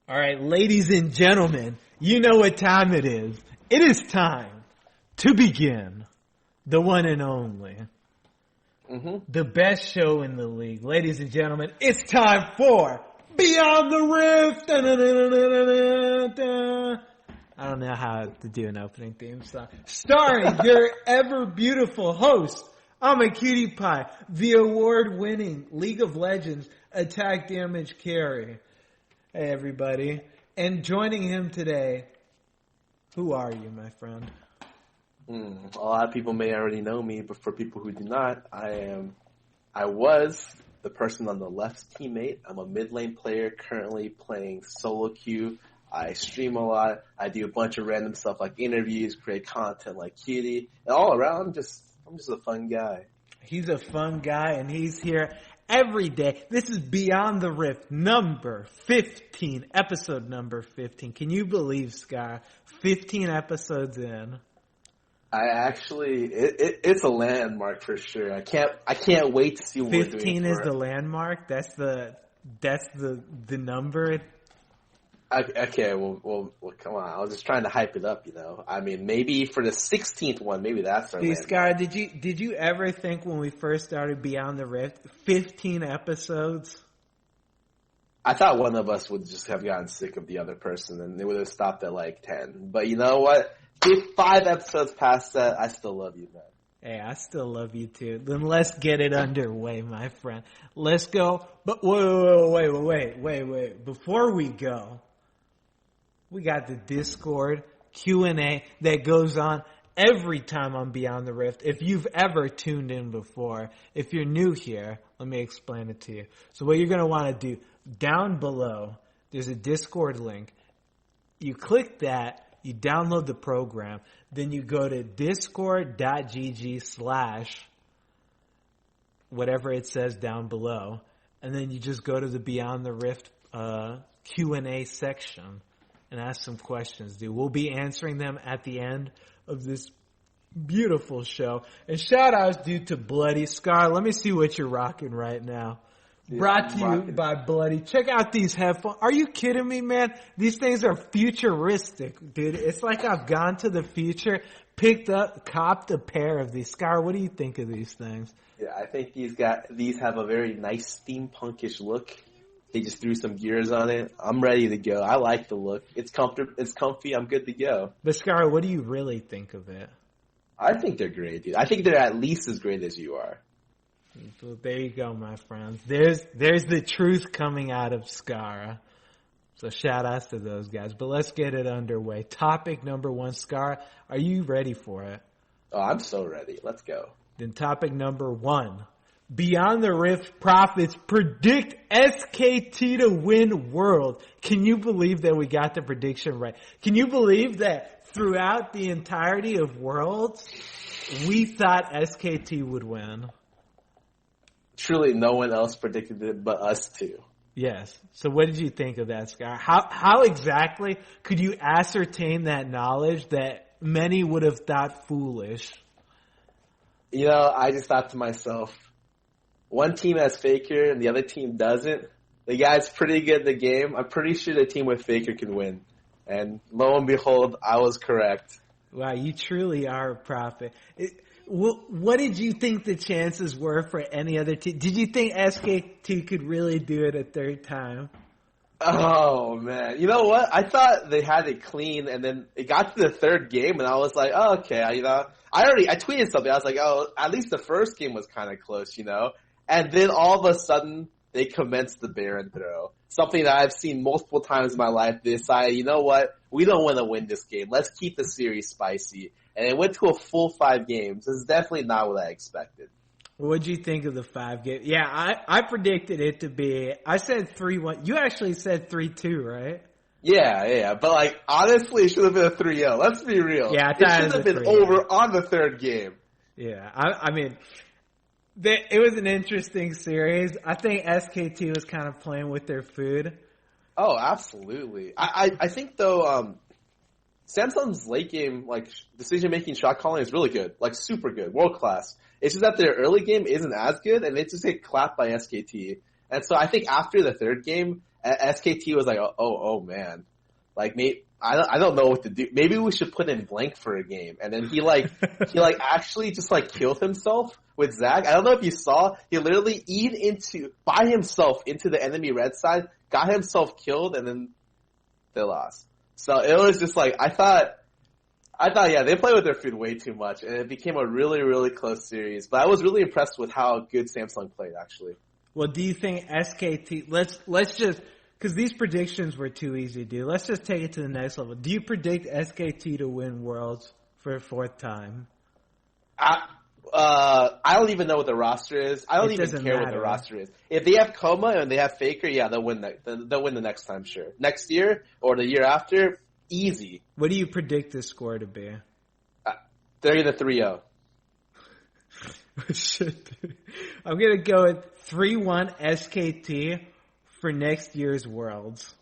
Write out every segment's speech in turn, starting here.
All right, ladies and gentlemen, you know what time it is. It is time to begin the one and only, the best show in the league. Ladies and gentlemen, it's time for Beyond the Rift. I don't know how to do an opening theme song. Starring your ever beautiful host, I'm a cutie pie, the award-winning League of Legends attack damage carry. Hey, everybody. And joining him today, who are you, my friend? A lot of people may already know me, but for people who do not, I was the person on the left's teammate. I'm a mid lane player currently playing solo queue. I stream a lot. I do a bunch of random stuff like interviews, create content like Cutie. And all around, I'm just a fun guy. He's a fun guy, and he's here every day. This is Beyond the Rift, number 15, episode number 15. Can you believe, Sky? 15 episodes in. I actually, it's a landmark for sure. I can't wait to see what we're doing. 15 is the landmark? That's the number? Okay, well, come on. I was just trying to hype it up, you know. I mean, maybe for the 16th one, maybe that's our landmark. Sky, did you ever think when we first started Beyond the Rift, 15 episodes? I thought one of us would just have gotten sick of the other person and they would have stopped at like 10. But you know what? 5 episodes past that, I still love you, man. Hey, I still love you too. Then let's get it underway, my friend. Let's go. But wait. Before we go, we got the Discord Q&A that goes on every time on Beyond the Rift. If you've ever tuned in before, if you're new here, let me explain it to you. So what you're going to want to do, down below, there's a Discord link. You click that, you download the program, then you go to discord.gg/ whatever it says down below, and then you just go to the Beyond the Rift Q&A section and ask some questions, dude. We'll be answering them at the end of this beautiful show. And shout outs due to Bloody Scar. Let me see what you're rocking right now. Yeah, brought to you by Bloody. Check out these headphones. Are you kidding me, man? These things are futuristic, dude. It's like I've gone to the future, copped a pair of these. Scar, what do you think of these things? Yeah, I think these have a very nice steampunkish look. They just threw some gears on it. I'm ready to go. I like the look. It's comfy. I'm good to go. But Scar, what do you really think of it? I think they're great, dude. I think they're at least as great as you are. Well, there you go, my friends. There's the truth coming out of Scar. So shout outs to those guys. But let's get it underway. Topic number 1, Scar. Are you ready for it? Oh, I'm so ready. Let's go. Then topic number 1. Beyond the Rift Profits predict SKT to win World. Can you believe that we got the prediction right? Can you believe that throughout the entirety of Worlds, we thought SKT would win? Truly, no one else predicted it but us two. Yes. So what did you think of that, Scar? How exactly could you ascertain that knowledge that many would have thought foolish? You know, I just thought to myself, one team has Faker and the other team doesn't. The guy's pretty good at the game. I'm pretty sure the team with Faker can win. And lo and behold, I was correct. Wow, you truly are a prophet. What did you think the chances were for any other team? Did you think SKT could really do it a third time? Oh, man. You know what? I thought they had it clean, and then it got to the third game, and I was like, oh, okay. I tweeted something. I was like, oh, at least the first game was kind of close, you know? And then all of a sudden, they commenced the Baron throw. Something that I've seen multiple times in my life. They decided, you know what? We don't want to win this game. Let's keep the series spicy. And it went to a full 5 games. This is definitely not what I expected. What did you think of the 5 games? Yeah, I predicted it to be, I said 3-1. You actually said 3-2, right? Yeah. But, like, honestly, it should have been a 3-0. Let's be real. Yeah, it should have been over on the third game. Yeah, I mean, it was an interesting series. I think SKT was kind of playing with their food. Oh, absolutely. I think, though, Samsung's late game, like, decision-making shot calling is really good. Like, super good. World class. It's just that their early game isn't as good, and they just get clapped by SKT. And so I think after the third game, SKT was like, oh man, like I don't know what to do. Maybe we should put in blank for a game. And then he actually just like killed himself with Zach. I don't know if you saw, he literally by himself into the enemy red side, got himself killed, and then they lost. So it was just like, I thought, yeah, they play with their food way too much, and it became a really, really close series. But I was really impressed with how good Samsung played, actually. Well, do you think SKT, let's just, because these predictions were too easy to do. Let's just take it to the next level. Do you predict SKT to win Worlds for a fourth time? I don't even know what the roster is. I don't even care what the roster is. If they have Coma and they have Faker, yeah, they'll win they'll win the next time, sure. Next year or the year after, easy. What do you predict the score to be? They're either 3-0. Shit, dude. I'm going to go with 3-1 SKT for next year's Worlds.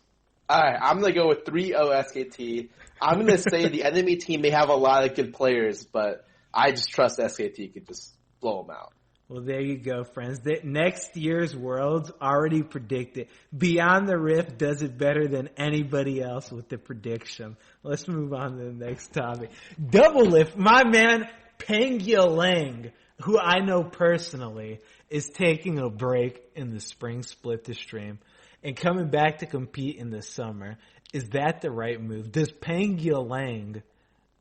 Alright, I'm going to go with 3-0 SKT. I'm going to say the enemy team may have a lot of good players, but I just trust SKT could just blow them out. Well, there you go, friends. Next year's Worlds already predicted. Beyond the Rift does it better than anybody else with the prediction. Let's move on to the next topic. Doublelift, my man, Pengya Lang, who I know personally, is taking a break in the spring split to stream and coming back to compete in the summer. Is that the right move? Does Pengya Lang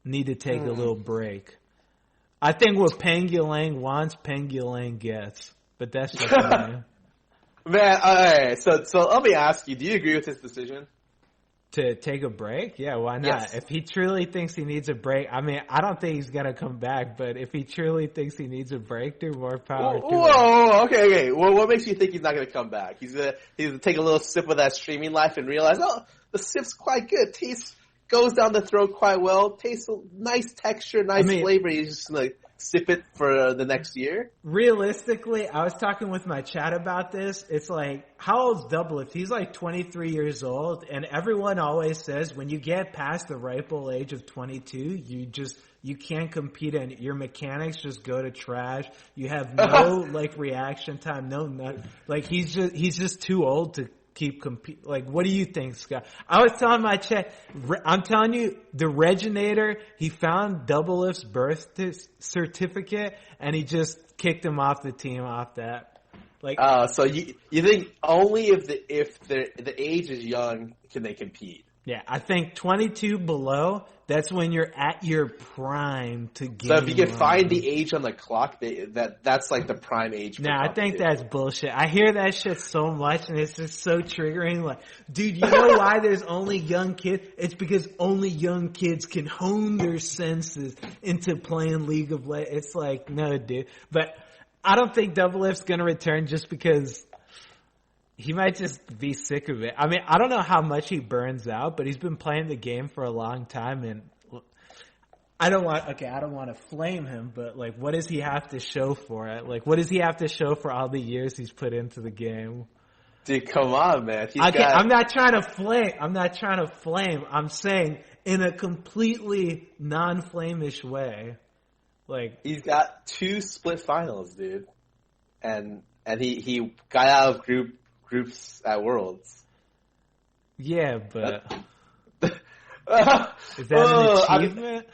need to take a little break? I think what Pengya Lang wants, Pengya Lang gets. But that's just me. Man, alright, so let me ask you, do you agree with his decision? To take a break? Yeah, why not? Yes. If he truly thinks he needs a break, I mean, I don't think he's going to come back, but if he truly thinks he needs a break, do more power to him. Whoa, okay. Well, what makes you think he's not going to come back? He's going to take a little sip of that streaming life and realize, oh, the sip's quite good. Tastes, goes down the throat quite well. Tastes nice texture, nice flavor. He's just going to sip it for the next year? Realistically, I was talking with my chat about this. It's like, how old's Doublelift? He's like 23 years old, and everyone always says when you get past the ripe old age of 22, you can't compete, and your mechanics just go to trash. You have no like reaction time, like he's just too old to keep compete. Like, what do you think, Scott? I was telling my chat, I'm telling you, the Reginator, he found Doublelift's birth certificate and he just kicked him off the team off that. Like, so you think only if the age is young can they compete? Yeah, I think 22 below, that's when you're at your prime to game. So if you can find the age on the clock, that's like the prime age. Nah, I think that's bullshit. I hear that shit so much, and it's just so triggering. Like, dude, you know why there's only young kids? It's because only young kids can hone their senses into playing League of Legends. It's like, no, dude. But I don't think Doublelift's gonna return just because he might just be sick of it. I mean, I don't know how much he burns out, but he's been playing the game for a long time, and I don't want to flame him, but like, what does he have to show for it? Like, what does he have to show for all the years he's put into the game? Dude, come on, man. I'm not trying to flame. I'm saying in a completely non-flamish way. Like, he's got 2 split finals, dude. And he got out of groups at Worlds. Yeah, but is that an achievement?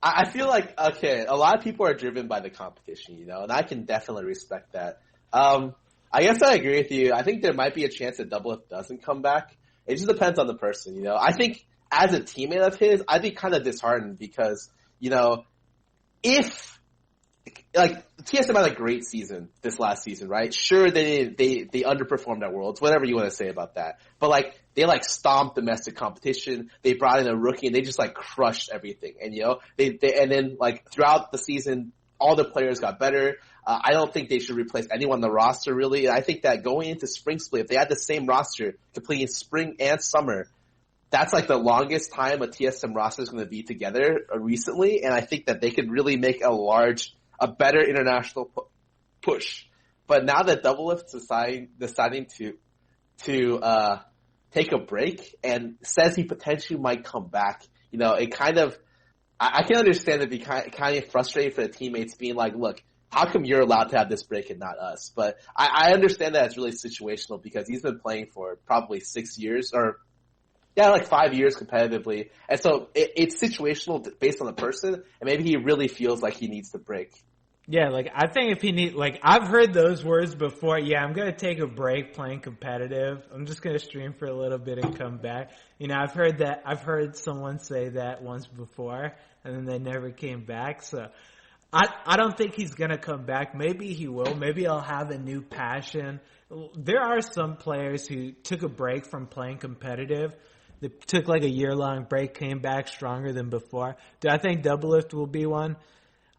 I feel like, okay, a lot of people are driven by the competition, you know, and I can definitely respect that. I guess I agree with you. I think there might be a chance that Doublelift doesn't come back. It just depends on the person, you know. I think as a teammate of his, I'd be kind of disheartened because, you know, if like TSM had a great season this last season, right? Sure, they underperformed at Worlds, whatever you want to say about that. But like they like stomped domestic competition. They brought in a rookie and they just like crushed everything. And you know, they and then like throughout the season, all the players got better. I don't think they should replace anyone on the roster really. And I think that going into spring split, if they had the same roster completing spring and summer, that's like the longest time a TSM roster is going to be together recently. And I think that they could really make a better international push. But now that Doublelift's deciding to take a break and says he potentially might come back, you know, it kind of, I can understand it be kind of frustrating for the teammates being like, look, how come you're allowed to have this break and not us? But I understand that it's really situational because he's been playing for probably 6 years or like 5 years competitively. And so it's situational based on the person, and maybe he really feels like he needs to break. Yeah, like, I think if he I've heard those words before. Yeah, I'm going to take a break playing competitive. I'm just going to stream for a little bit and come back. You know, I've heard someone say that once before, and then they never came back. So I don't think he's going to come back. Maybe he will. Maybe I'll have a new passion. There are some players who took a break from playing competitive. They took like a year-long break, came back stronger than before. Do I think Doublelift will be one?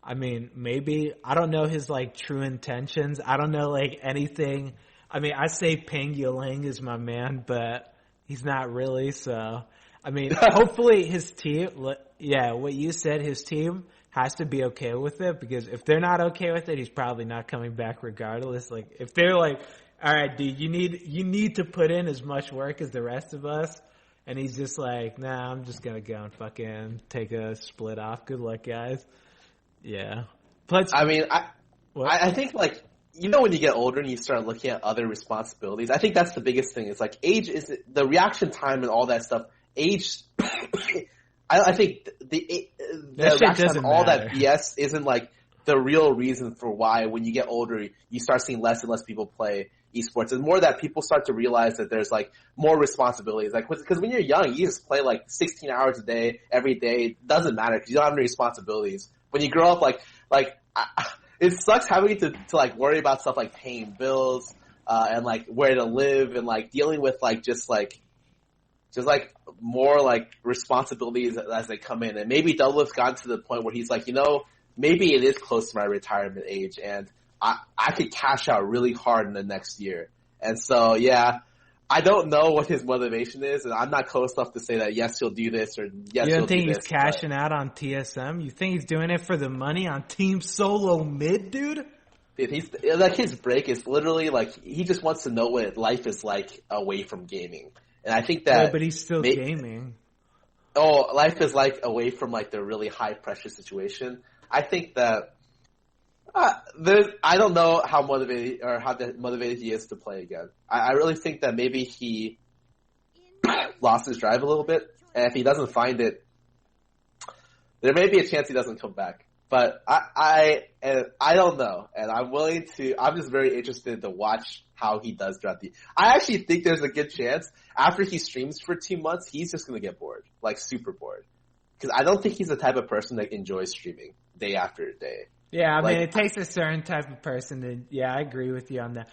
I mean, maybe. I don't know his, like, true intentions. I don't know, like, anything. I mean, I say Peng Yuling is my man, but he's not really, so. I mean, hopefully his team, yeah, what you said, his team has to be okay with it, because if they're not okay with it, he's probably not coming back regardless. Like, if they're like, all right, dude, you need to put in as much work as the rest of us, and he's just like, nah, I'm just going to go and fucking take a split off. Good luck, guys. Yeah. Plus, I mean, I think, like, you know, when you get older and you start looking at other responsibilities, I think that's the biggest thing. It's like age is the reaction time and all that stuff. Age, I think the reaction time, all that BS isn't like the real reason for why when you get older you start seeing less and less people play esports. It's more that people start to realize that there's like more responsibilities. Like, because when you're young, you just play like 16 hours a day, every day. It doesn't matter because you don't have any responsibilities. When you grow up, it sucks having to like worry about stuff like paying bills, and like where to live and like dealing with like just more like responsibilities as they come in. And maybe Doublelift's gotten to the point where he's like, you know, maybe it is close to my retirement age and I could cash out really hard in the next year. And so, yeah, I don't know what his motivation is, and I'm not close enough to say that yes, he'll do this or yes, he'll do this. You don't think he's cashing out on TSM? You think he's doing it for the money on Team Solo Mid, dude? Dude, he's like, his break is literally like he just wants to know what life is like away from gaming, and I think that. Yeah, but he's still gaming. Oh, life is like away from like the really high pressure situation. I think that. I don't know how motivated he is to play again. I really think that maybe he lost his drive a little bit, and if he doesn't find it, there may be a chance he doesn't come back. But I don't know, and I'm just very interested to watch how he does throughout I actually think there's a good chance after he streams for 2 months, he's just gonna get bored, like super bored, because I don't think he's the type of person that enjoys streaming day after day. Yeah, I mean, it takes a certain type of person to. Yeah, I agree with you on that.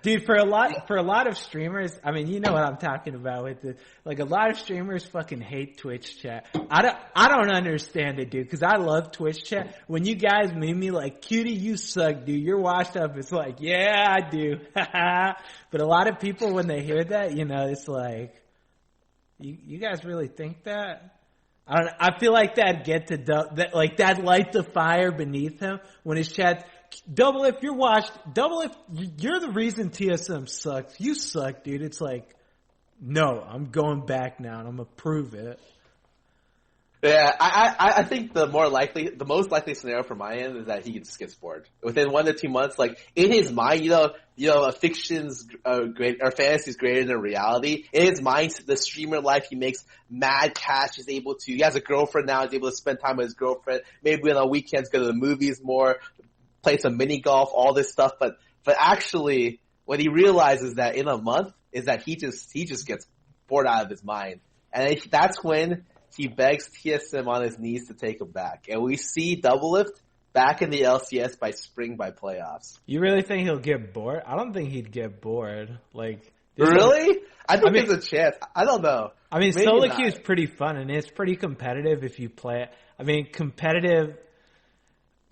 Dude, for a lot of streamers, I mean, you know what I'm talking about with this. Like, a lot of streamers fucking hate Twitch chat. I don't understand it, dude, because I love Twitch chat. When you guys meme me like, "Cutie, you suck, dude. You're washed up." It's like, yeah, I do. But a lot of people, when they hear that, you know, it's like, you guys really think that? I feel like that'd get to that'd light the fire beneath him when his chat. Doublelift, you're washed. Doublelift, you're the reason TSM sucks. You suck, dude. It's like, no, I'm going back now and I'm gonna prove it. Yeah, I think the most likely scenario from my end is that he just gets bored within 1 to 2 months. Like, in his mind, you know, a fiction's great or fantasy's greater than reality. In his mind, the streamer life, he makes mad cash. He has a girlfriend now. He's able to spend time with his girlfriend. Maybe on the weekends, go to the movies more, play some mini golf, all this stuff. But actually, what he realizes that in a month is that he just gets bored out of his mind, and that's when he begs TSM on his knees to take him back. And we see Doublelift back in the LCS by playoffs. You really think he'll get bored? I don't think he'd get bored. Like, really? I think there's a chance. I don't know. I mean, solo queue is pretty fun, and it's pretty competitive if you play it. I mean, competitive,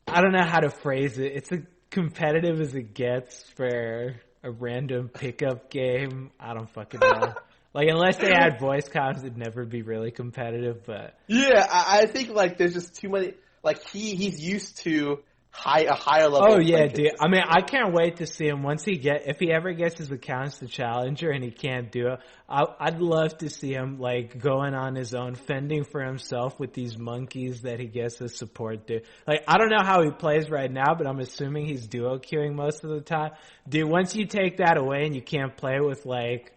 I don't know how to phrase it. It's as competitive as it gets for a random pickup game. I don't fucking know. Like, unless they had voice comms, it'd never be really competitive, but. Yeah, I think, like, there's just too many, like, he's used to a higher level. Oh yeah, dude. I mean, I can't wait to see him if he ever gets his accounts to Challenger and he can't do it. I'd love to see him like going on his own, fending for himself with these monkeys that he gets as support. Dude, like I don't know how he plays right now, but I'm assuming he's duo queuing most of the time. Dude, once you take that away and you can't play with like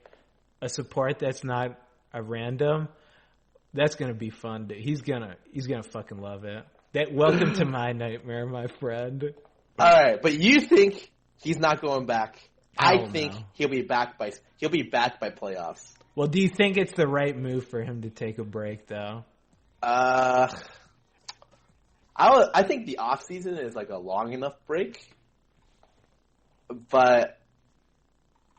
a support that's not a random, that's gonna be fun. Dude. He's gonna fucking love it. Welcome to my nightmare, my friend. All right, but you think he's not going back? Hell I think no. he'll be back by playoffs. Well, do you think it's the right move for him to take a break, though? I think the off season is like a long enough break, but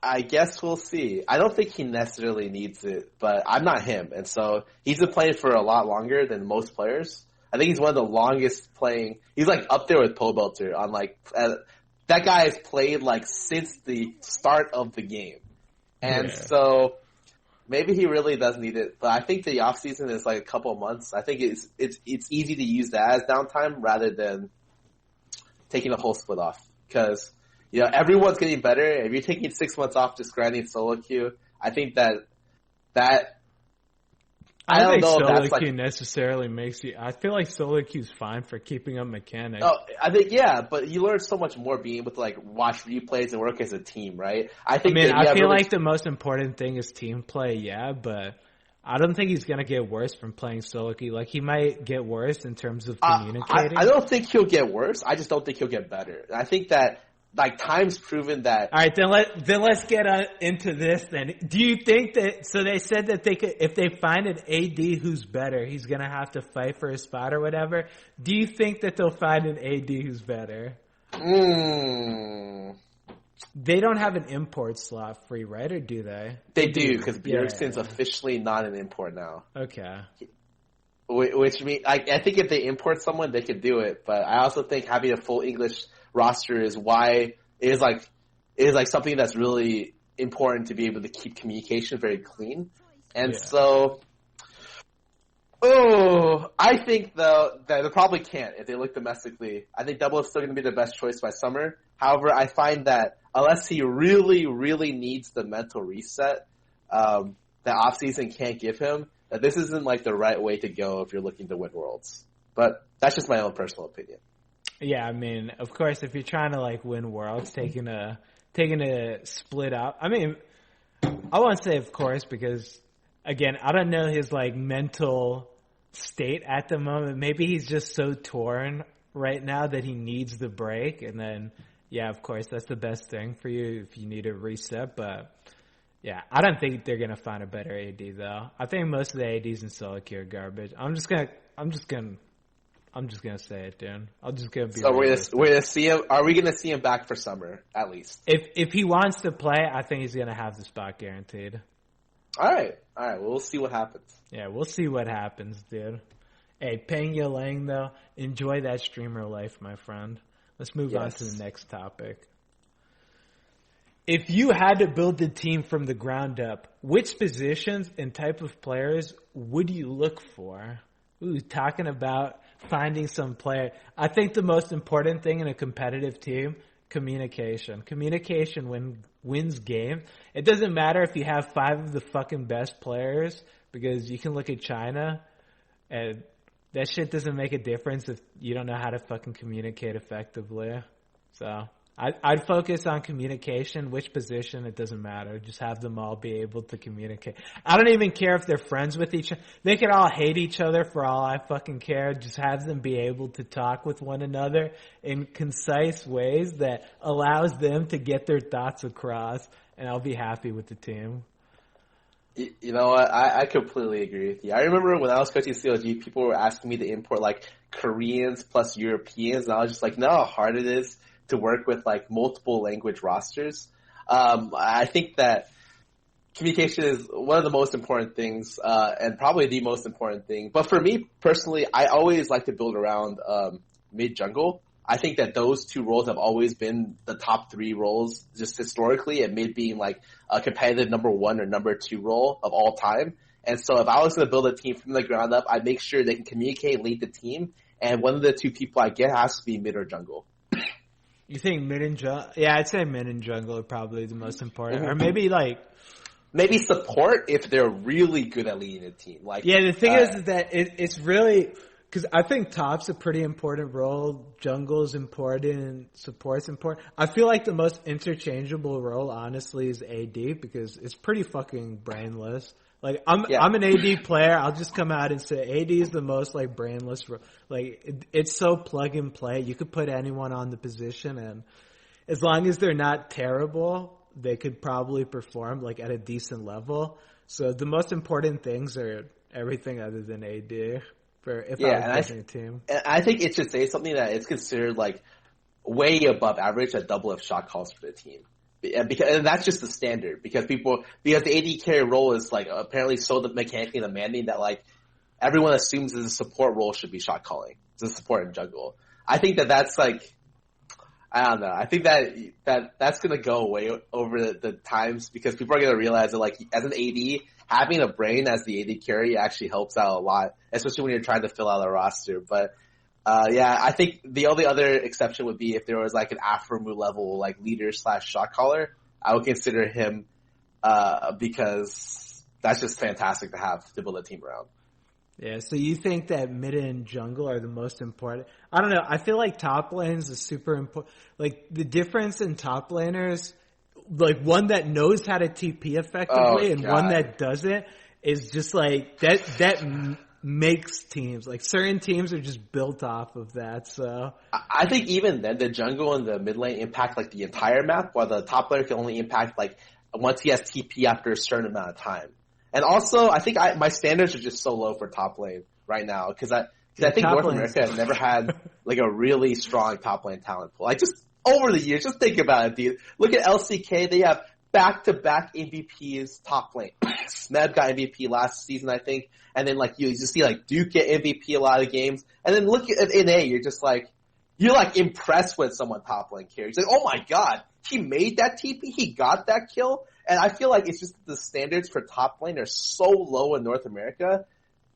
I guess we'll see. I don't think he necessarily needs it, but I'm not him, and so he's been playing for a lot longer than most players. I think he's one of the longest playing. He's like up there with Pobelter on like that guy has played like since the start of the game, and so maybe he really does need it. But I think the off season is like a couple of months. I think it's easy to use that as downtime rather than taking a whole split off because everyone's getting better. If you're taking 6 months off just grinding solo queue, I think that. I don't think know solo queue necessarily makes you. I feel like solo queue's fine for keeping up mechanics. Oh, I think but you learn so much more being able to like watch replays and work as a team, right? I feel like the most important thing is team play, but I don't think he's gonna get worse from playing solo queue. Like he might get worse in terms of communicating. I don't think he'll get worse. I just don't think he'll get better. I think that. Like time's proven that. All right, then let's get into this. Then, do you think that? So they said that they could, if they find an AD who's better, he's gonna have to fight for a spot or whatever. Do you think that they'll find an AD who's better? They don't have an import slot free, right? Or do they? They do because Bjergsen's officially not an import now. Okay. Which means I think if they import someone, they could do it. But I also think having a full English roster is something that's really important to be able to keep communication very clean. And so I think though that they probably can't if they look domestically. I think Doublelift's still going to be the best choice by summer. However, I find that unless he really, really needs the mental reset that offseason can't give him, that this isn't like the right way to go if you're looking to win Worlds. But that's just my own personal opinion. Yeah, I mean, of course, if you're trying to like win Worlds, taking a split up. I mean, I won't say of course because again, I don't know his like mental state at the moment. Maybe he's just so torn right now that he needs the break, and then of course, that's the best thing for you if you need a reset. But yeah, I don't think they're gonna find a better AD though. I think most of the ADs in solo queue are garbage. I'm just gonna say it, dude. I'm just gonna be. So we're gonna see him. Are we gonna see him back for summer at least? If he wants to play, I think he's gonna have the spot guaranteed. All right. Well, we'll see what happens. Yeah, we'll see what happens, dude. Hey, Peng Yeleng though, enjoy that streamer life, my friend. Let's move on to the next topic. If you had to build the team from the ground up, which positions and type of players would you look for? Ooh, talking about finding some player. I think the most important thing in a competitive team, communication. Communication wins game. It doesn't matter if you have 5 of the fucking best players because you can look at China and that shit doesn't make a difference if you don't know how to fucking communicate effectively. So I'd focus on communication. Which position, it doesn't matter. Just have them all be able to communicate. I don't even care if they're friends with each other. They could all hate each other for all I fucking care. Just have them be able to talk with one another in concise ways that allows them to get their thoughts across, and I'll be happy with the team. You know what? I completely agree with you. I remember when I was coaching CLG, people were asking me to import like Koreans plus Europeans, and I was just like, know how hard it is to work with like multiple language rosters. I think that communication is one of the most important things, and probably the most important thing. But for me personally, I always like to build around mid jungle. I think that those 2 roles have always been the top 3 roles just historically, and mid being like a competitive number 1 or number 2 role of all time. And so if I was going to build a team from the ground up, I'd make sure they can communicate and lead the team, and one of the two people I get has to be mid or jungle. You think mid and jungle? Yeah, I'd say mid and jungle are probably the most important. Mm-hmm. Or maybe support if they're really good at leading a team. The thing is that it's really, because I think top's a pretty important role, jungle's important, and support's important. I feel like the most interchangeable role, honestly, is AD, because it's pretty fucking brainless. Like, I'm an AD player. I'll just come out and say AD is the most, like, brainless. Like, it's so plug and play. You could put anyone on the position, and as long as they're not terrible, they could probably perform, like, at a decent level. So the most important things are everything other than AD I was building a team. And I think it should say something that it's considered, like, way above average at Doublelift shot calls for the team. And that's just the standard because the AD carry role is like apparently so mechanically demanding that like everyone assumes that the support role should be shot calling, the support in jungle. I think that's like, I don't know. I think that's gonna go away over the times because people are gonna realize that like as an AD, having a brain as the AD carry actually helps out a lot, especially when you're trying to fill out a roster. But I think the only other exception would be if there was like an Afromu level like leader / shot caller. I would consider him because that's just fantastic to have to build a team around. Yeah, so you think that mid and jungle are the most important? I don't know. I feel like top lanes is super important. Like the difference in top laners, like one that knows how to TP effectively and one that doesn't, is just like that makes teams, like certain teams are just built off of that. So I think even then the jungle and the mid lane impact like the entire map, while the top laner can only impact like once he has TP after a certain amount of time. And also I think my standards are just so low for top lane right now because I think North America has never had like a really strong top lane talent pool. Like just over the years, just think about it, dude. Look at LCK, they have back-to-back MVPs top lane. Smeb got MVP last season, I think. And then, like, you just see, like, Duke get MVP a lot of games. And then look at NA, you're just like, you're, like, impressed when someone top lane carries. Like, oh my god, he made that TP? He got that kill? And I feel like it's just the standards for top lane are so low in North America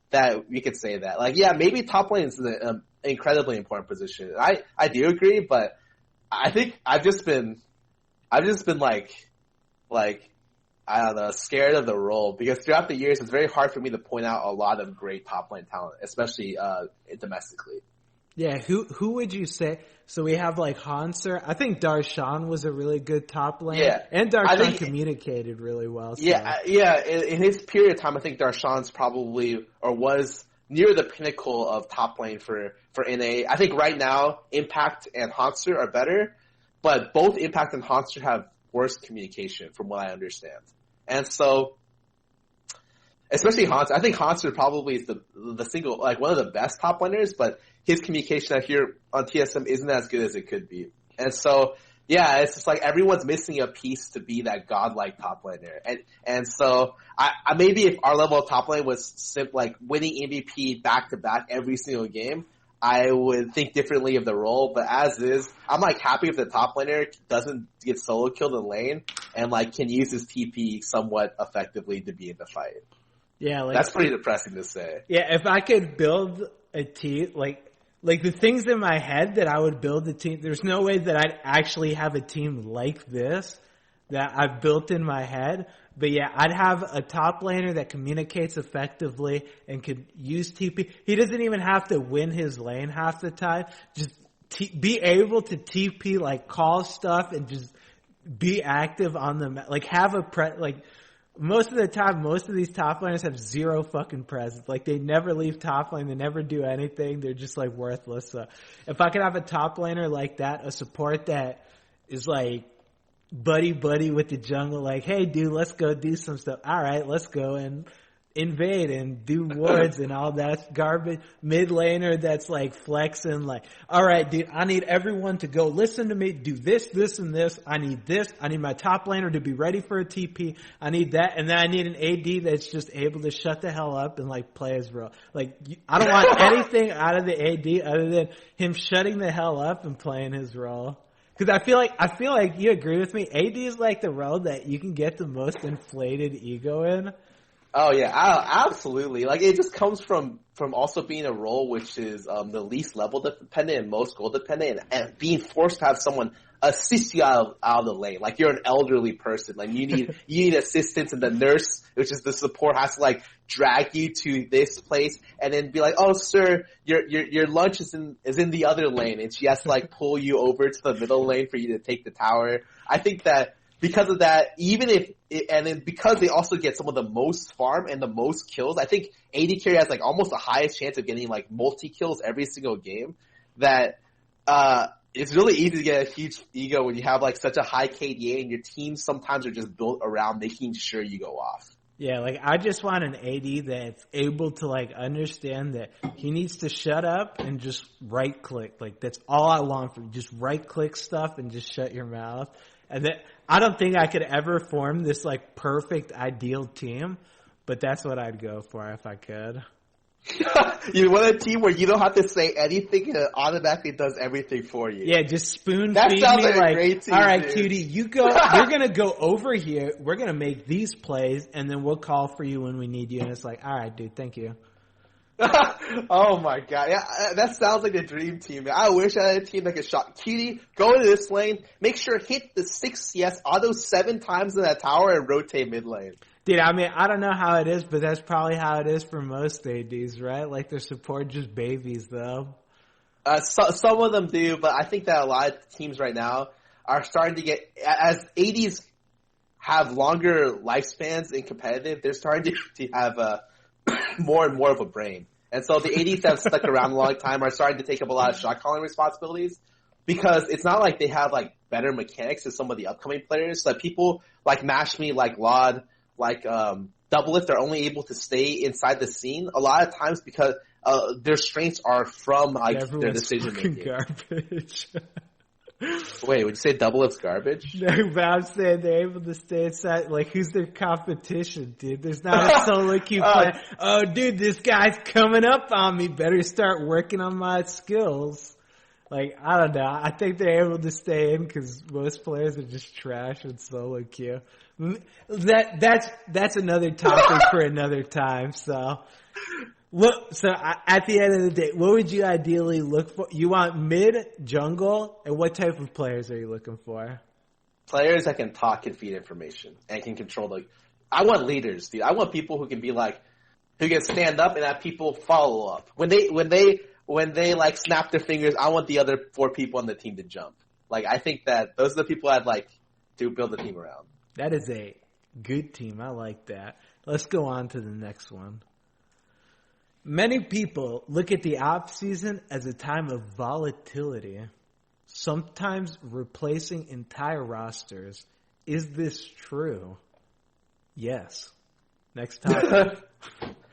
that we could say that. Like, yeah, maybe top lane is an incredibly important position. I do agree, but I think I've just been like, I don't know, scared of the role because throughout the years it's very hard for me to point out a lot of great top lane talent, especially domestically. Yeah, who would you say? So we have like Hanser. I think Darshan was a really good top lane. Yeah, and Darshan communicated really well. So. Yeah. In his period of time, I think Darshan's probably or was near the pinnacle of top lane for NA. I think right now Impact and Hanser are better, but both Impact and Hanser have worse communication from what I understand. And so, especially Hanser, I think Hanser probably is the single, like one of the best top laners, but his communication I hear on TSM isn't as good as it could be. And so, yeah, it's just like everyone's missing a piece to be that godlike top laner. And so, I maybe if our level of top lane was like winning MVP back to back every single game, I would think differently of the role, but as is, I'm like happy if the top laner doesn't get solo killed in lane and like can use his TP somewhat effectively to be in the fight. Yeah, like that's pretty depressing to say. Yeah, if I could build a team, like the things in my head that I would build a team, there's no way that I'd actually have a team like this that I've built in my head. But yeah, I'd have a top laner that communicates effectively and could use TP. He doesn't even have to win his lane half the time. Just be able to TP, like call stuff and just be active on the like have a most of the time, most of these top laners have zero fucking presence. Like they never leave top lane, they never do anything. They're just like worthless. So if I could have a top laner like that, a support that is like buddy with the jungle, like, hey dude, let's go do some stuff. All right, let's go and invade and do wards and all that garbage. Mid laner that's like flexing, like, all right dude, I need everyone to go listen to me, do this, and this. I need this. I need my top laner to be ready for a TP. I need that. And then I need an AD that's just able to shut the hell up and like play his role. Like, I don't want anything out of the AD other than him shutting the hell up and playing his role. Because I feel like you agree with me. AD is like the role that you can get the most inflated ego in. Oh yeah, absolutely. Like it just comes from also being a role which is the least level dependent and most goal dependent, and being forced to have someone assist you out of the lane. Like you're an elderly person, like you need assistance, and the nurse, which is the support, has to like drag you to this place and then be like, "Oh, sir, your lunch is in the other lane," and she has to like pull you over to the middle lane for you to take the tower. I think that because of that, and then because they also get some of the most farm and the most kills, I think AD carry has like almost the highest chance of getting like multi kills every single game. That it's really easy to get a huge ego when you have like such a high KDA and your teams sometimes are just built around making sure you go off. Yeah, like I just want an AD that's able to like understand that he needs to shut up and just right click. Like that's all I want from you. Just right click stuff and just shut your mouth. And that I don't think I could ever form this like perfect ideal team, but that's what I'd go for if I could. You want a team where you don't have to say anything and it automatically does everything for you. Yeah, just spoon that feed sounds me like a great team, all right, dude. cutie, you're gonna go over here, we're gonna make these plays, and then we'll call for you when we need you. And it's like, all right, dude, thank you. Oh my god, yeah, that sounds like a dream team. I wish I had a team that could shot cutie, go into this lane, make sure hit the 6 CS auto 7 times in that tower and rotate mid lane. Dude, I mean, I don't know how it is, but that's probably how it is for most ADs, right? Like their support just babies, though. Some of them do, but I think that a lot of teams right now are starting to get, as ADs have longer lifespans in competitive, they're starting to have more and more of a brain. And so the ADs that have stuck around a long time are starting to take up a lot of shot calling responsibilities, because it's not like they have like better mechanics as some of the upcoming players. Like people like Mash Me, like Laud, like Doublelift are only able to stay inside the scene a lot of times because their strengths are from like their decision making. Garbage. Wait, would you say Doublelift's garbage? No, but I'm saying they're able to stay inside. Like, who's their competition, dude? There's not a solo queue plan. Oh, dude, this guy's coming up on me. Better start working on my skills. Like, I don't know. I think they're able to stay in because most players are just trash in solo queue. That's another topic for another time. So, at the end of the day, what would you ideally look for? You want mid, jungle, and what type of players are you looking for? Players that can talk and feed information and can control I want leaders, dude. I want people who can be like, who can stand up and have people follow up. When they like snap their fingers, I want the other 4 people on the team to jump. Like, I think that those are the people I'd like to build a team around. That is a good team. I like that. Let's go on to the next one. Many people look at the offseason as a time of volatility, sometimes replacing entire rosters. Is this true? Yes. Next topic.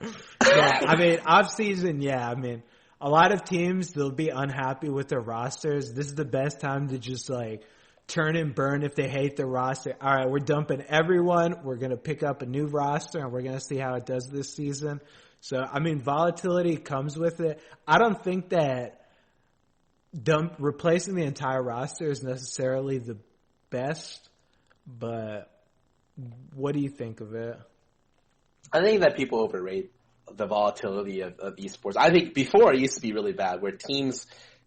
Yeah, I mean, offseason, yeah, I mean, a lot of teams, they'll be unhappy with their rosters. This is the best time to just like turn and burn if they hate the roster. All right, we're dumping everyone. We're going to pick up a new roster and we're going to see how it does this season. So, I mean, volatility comes with it. I don't think that replacing the entire roster is necessarily the best, but what do you think of it? I think that people overrate the volatility of esports. I think before it used to be really bad where teams,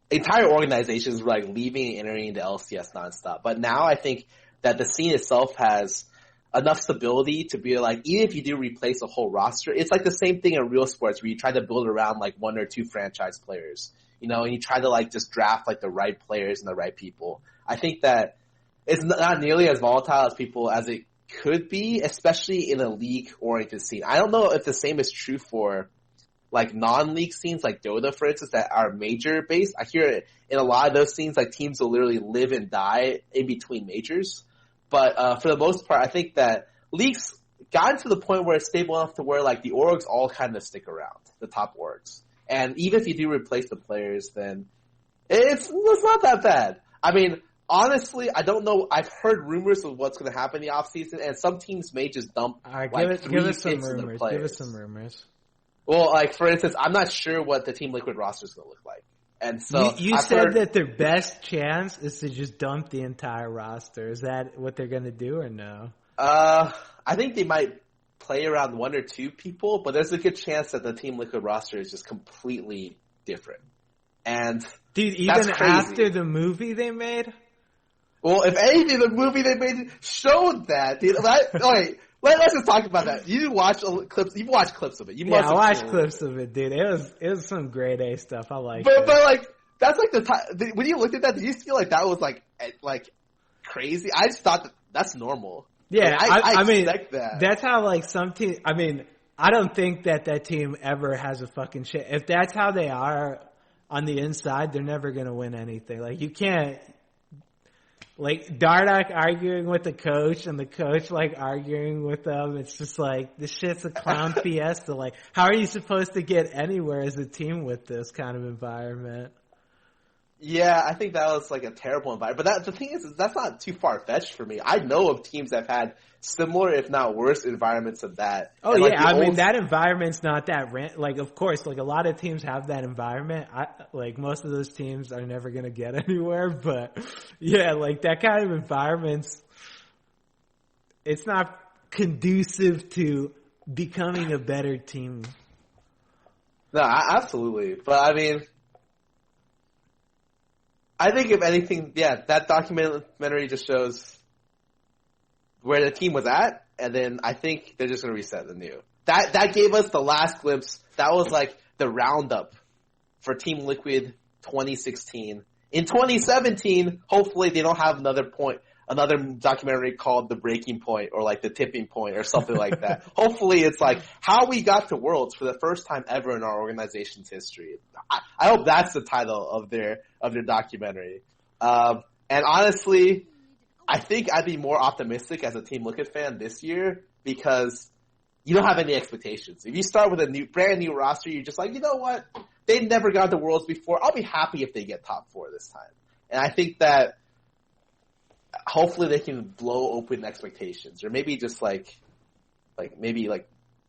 entire organizations were like leaving and entering into LCS nonstop. But now I think that the scene itself has enough stability to be like, even if you do replace a whole roster, it's like the same thing in real sports where you try to build around like 1 or 2 franchise players, you know, and you try to like just draft like the right players and the right people. I think that it's not nearly as volatile as it could be, especially in a league-oriented scene. I don't know if the same is true for like non-league scenes like Dota, for instance, that are major-based. I hear it in a lot of those scenes, like teams will literally live and die in between majors. But for the most part, I think that leagues gotten to the point where it's stable enough to where like the orgs all kind of stick around, the top orgs. And even if you do replace the players, then it's not that bad. I mean, honestly, I don't know. I've heard rumors of what's going to happen in the offseason, and some teams may just dump like give us some rumors. Give us some rumors. Well, like for instance, I'm not sure what the Team Liquid roster is going to look like. And so you said that their best chance is to just dump the entire roster. Is that what they're going to do or no? I think they might play around one or two people, but there's a good chance that the Team Liquid roster is just completely different. And dude, even after the movie they made? Well, if anything, the movie they made showed that. Dude, let's just talk about that. You watch clips. You watched clips of it. I watched clips of it, dude. It was some grade A stuff. I like it. But like that's like the time when you looked at that. Did you feel like that was like crazy? I just thought that's normal. Yeah, like, I mean, expect that. That's how like some team. I mean, I don't think that team ever has a fucking shit. If that's how they are on the inside, they're never gonna win anything. Like you can't. Like Dardak arguing with the coach and the coach like arguing with them. It's just like this shit's a clown fiesta. Like how are you supposed to get anywhere as a team with this kind of environment? Yeah, I think that was like a terrible environment. But the thing is that's not too far-fetched for me. I know of teams that have had similar, if not worse, environments of that. Oh, and, yeah. I mean, that environment's not that like, of course, like a lot of teams have that environment. Like most of those teams are never going to get anywhere. But yeah, like that kind of environment's, it's not conducive to becoming a better team. No, absolutely. But I mean, I think if anything, yeah, that documentary just shows where the team was at, and then I think they're just going to reset the new. That gave us the last glimpse. That was like the roundup for Team Liquid 2016. In 2017, hopefully they don't have another documentary called The Breaking Point or like The Tipping Point or something like that. Hopefully it's like how we got to Worlds for the first time ever in our organization's history. I hope that's the title of their documentary. And honestly, I think I'd be more optimistic as a Team Liquid fan this year because you don't have any expectations. If you start with a brand new roster, you're just like, you know what? They've never gone to Worlds before. I'll be happy if they get top 4 this time. And I think that hopefully they can blow open expectations, or maybe just like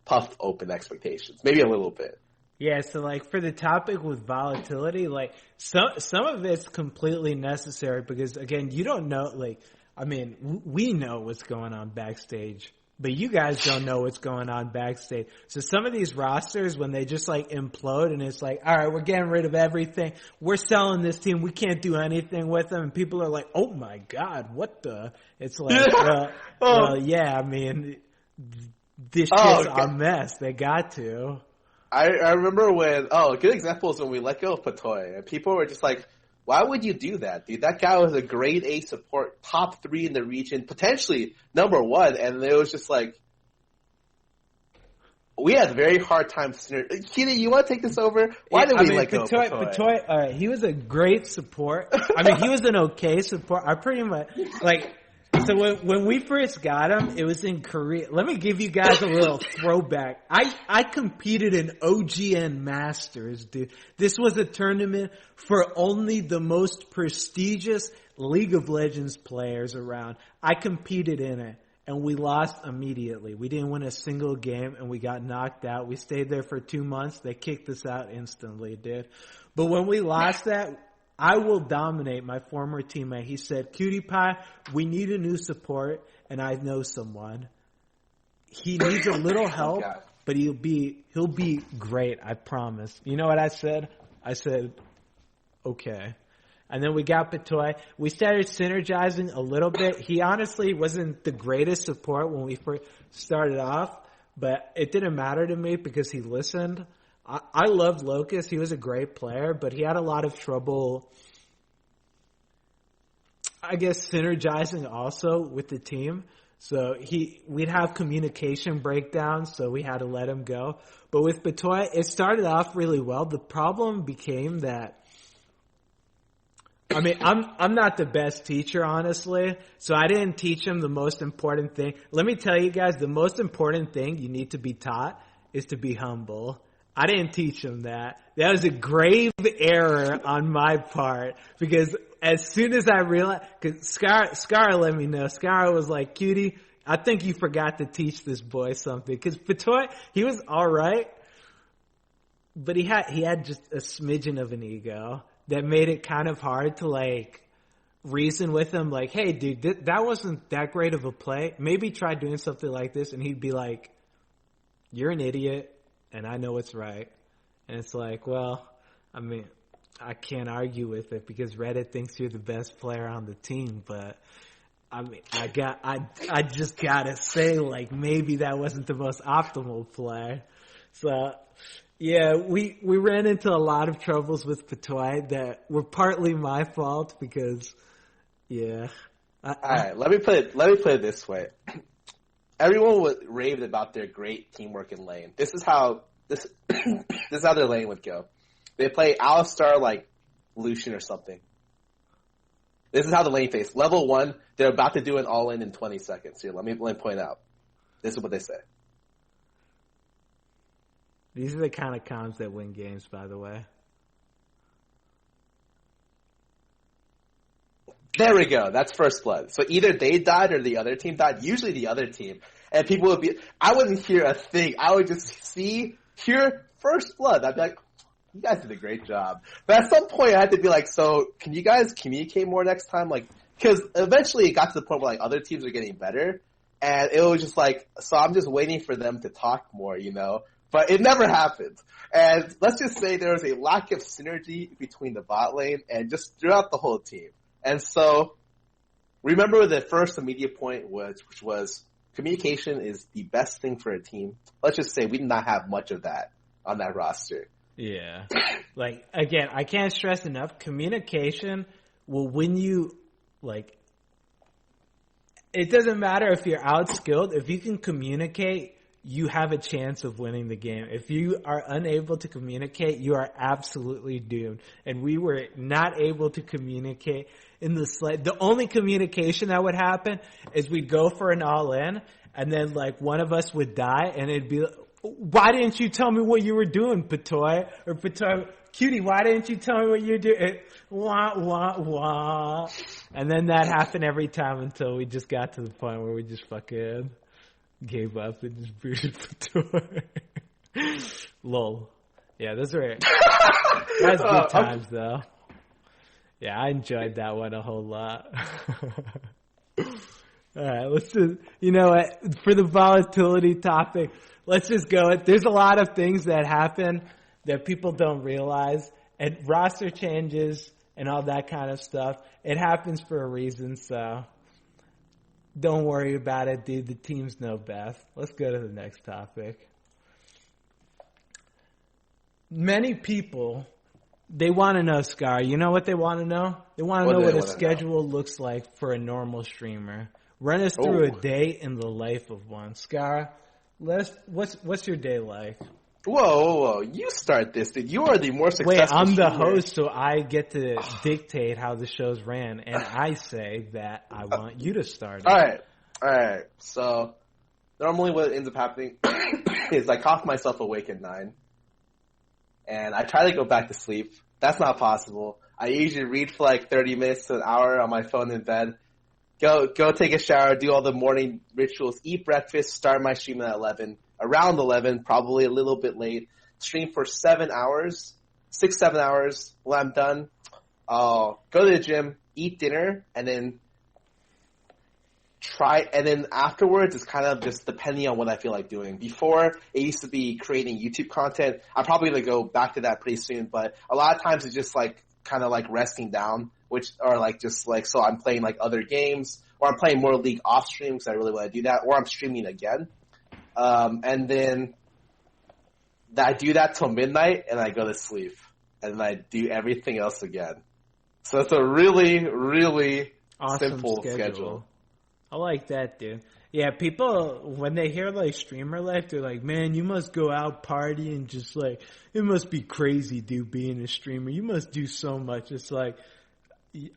puff open expectations, maybe a little bit. Yeah, so like for the topic with volatility, like some of it's completely necessary because again, you don't know. Like, I mean, we know what's going on backstage, but you guys don't know what's going on backstage. So some of these rosters, when they just like implode and it's like, all right, we're getting rid of everything. We're selling this team. We can't do anything with them. And people are like, oh my God, what the? It's like, well, yeah, I mean, this shit's a mess. They got to. I remember when, a good example is when we let go of Patoy. And people were just like, why would you do that, dude? That guy was a grade A support, top 3 in the region, potentially number 1. And it was just like, we had a very hard time. Keely, you want to take this over? Why did we let go of Patoy? Patoy, all right, he was a great support. I mean, he was an okay support. I pretty much, like, so when we first got him, it was in Korea. Let me give you guys a little throwback. I competed in OGN Masters, dude. This was a tournament for only the most prestigious League of Legends players around. I competed in it, and we lost immediately. We didn't win a single game, and we got knocked out. We stayed there for 2 months. They kicked us out instantly, dude. But when we lost that, I will dominate, my former teammate. He said, Cutie Pie, we need a new support, and I know someone. He needs a little help, but he'll be great, I promise. You know what I said? I said, okay. And then we got Patoy. We started synergizing a little bit. He honestly wasn't the greatest support when we first started off, but it didn't matter to me because he listened. I loved Locust. He was a great player, but he had a lot of trouble, I guess, synergizing also with the team. So we'd have communication breakdowns, so we had to let him go. But with Patoy, it started off really well. The problem became that, I mean, I'm not the best teacher, honestly, so I didn't teach him the most important thing. Let me tell you guys, the most important thing you need to be taught is to be humble. I didn't teach him that. That was a grave error on my part because as soon as I realized, because Scar let me know. Scar was like, Cutie, I think you forgot to teach this boy something. Because Patoy, he was all right, but he had just a smidgen of an ego that made it kind of hard to like reason with him. Like, hey, dude, that wasn't that great of a play. Maybe try doing something like this, and he'd be like, you're an idiot, and I know it's right. And it's like, well, I mean, I can't argue with it because Reddit thinks you're the best player on the team, but I mean, I just gotta say, like, maybe that wasn't the most optimal play. So, yeah, we ran into a lot of troubles with Patoy that were partly my fault because, yeah. Alright, let me put it this way. Everyone raved about their great teamwork in lane. This is how their lane would go. They play Alistar like Lucian or something. This is how the lane face. Level 1, they're about to do an all-in in 20 seconds. Here, let me point out. This is what they say. These are the kind of comms that win games, by the way. There we go. That's first blood. So either they died or the other team died. Usually the other team. And people would be, I wouldn't hear a thing. I would just hear first blood. I'd be like, you guys did a great job. But at some point I had to be like, so can you guys communicate more next time? Like, cause eventually it got to the point where like other teams are getting better. And it was just like, so I'm just waiting for them to talk more, you know? But it never happened. And let's just say there was a lack of synergy between the bot lane and just throughout the whole team. And so, remember the first immediate point which was communication is the best thing for a team. Let's just say we did not have much of that on that roster. Yeah. Like, again, I can't stress enough, communication will win you, like, it doesn't matter if you're outskilled. If you can communicate, you have a chance of winning the game. If you are unable to communicate, you are absolutely doomed. And we were not able to communicate in the sled. The only communication that would happen is we'd go for an all-in, and then like one of us would die, and it'd be like, why didn't you tell me what you were doing, Patoy? Or Patoy, cutie, why didn't you tell me what you're doing? Wah, wah, wah. And then that happened every time until we just got to the point where we just fucking gave up and just booted Patoy. Lol. Yeah, that's good times though. Yeah, I enjoyed that one a whole lot. Alright, let's just, you know what, for the volatility topic, let's just go. There's a lot of things that happen that people don't realize, and roster changes and all that kind of stuff. It happens for a reason, so don't worry about it, dude. The teams know best. Let's go to the next topic. Many people, they want to know, Scar. You know what they want to know? They want to know what a schedule looks like for a normal streamer. Run us through a day in the life of one. Scar, what's your day like? Whoa. You start this, dude. You are the more successful Wait, I'm the streamer. host, so I get to dictate how the show's ran, and I say that I want you to start it. Alright. So, normally what ends up happening is I cough myself awake at 9, and I try to go back to sleep. That's not possible. I usually read for like 30 minutes to an hour on my phone in bed. Go take a shower, do all the morning rituals, eat breakfast, start my stream at 11. Around 11, probably a little bit late. Stream for 7 hours, 6-7 hours. When I'm done, I'll go to the gym, eat dinner, and then afterwards, it's kind of just depending on what I feel like doing. Before, it used to be creating YouTube content. I'm probably going to go back to that pretty soon, but a lot of times it's just like kind of like resting down, which are like just like, so I'm playing like other games, or I'm playing more League off stream because I really want to do that, or I'm streaming again. And then I do that till midnight and I go to sleep and then I do everything else again. So it's a really, really awesome simple schedule. I like that, dude. Yeah, people, when they hear like streamer life, they're like, man, you must go out party and just like, it must be crazy, dude, being a streamer. You must do so much. It's like,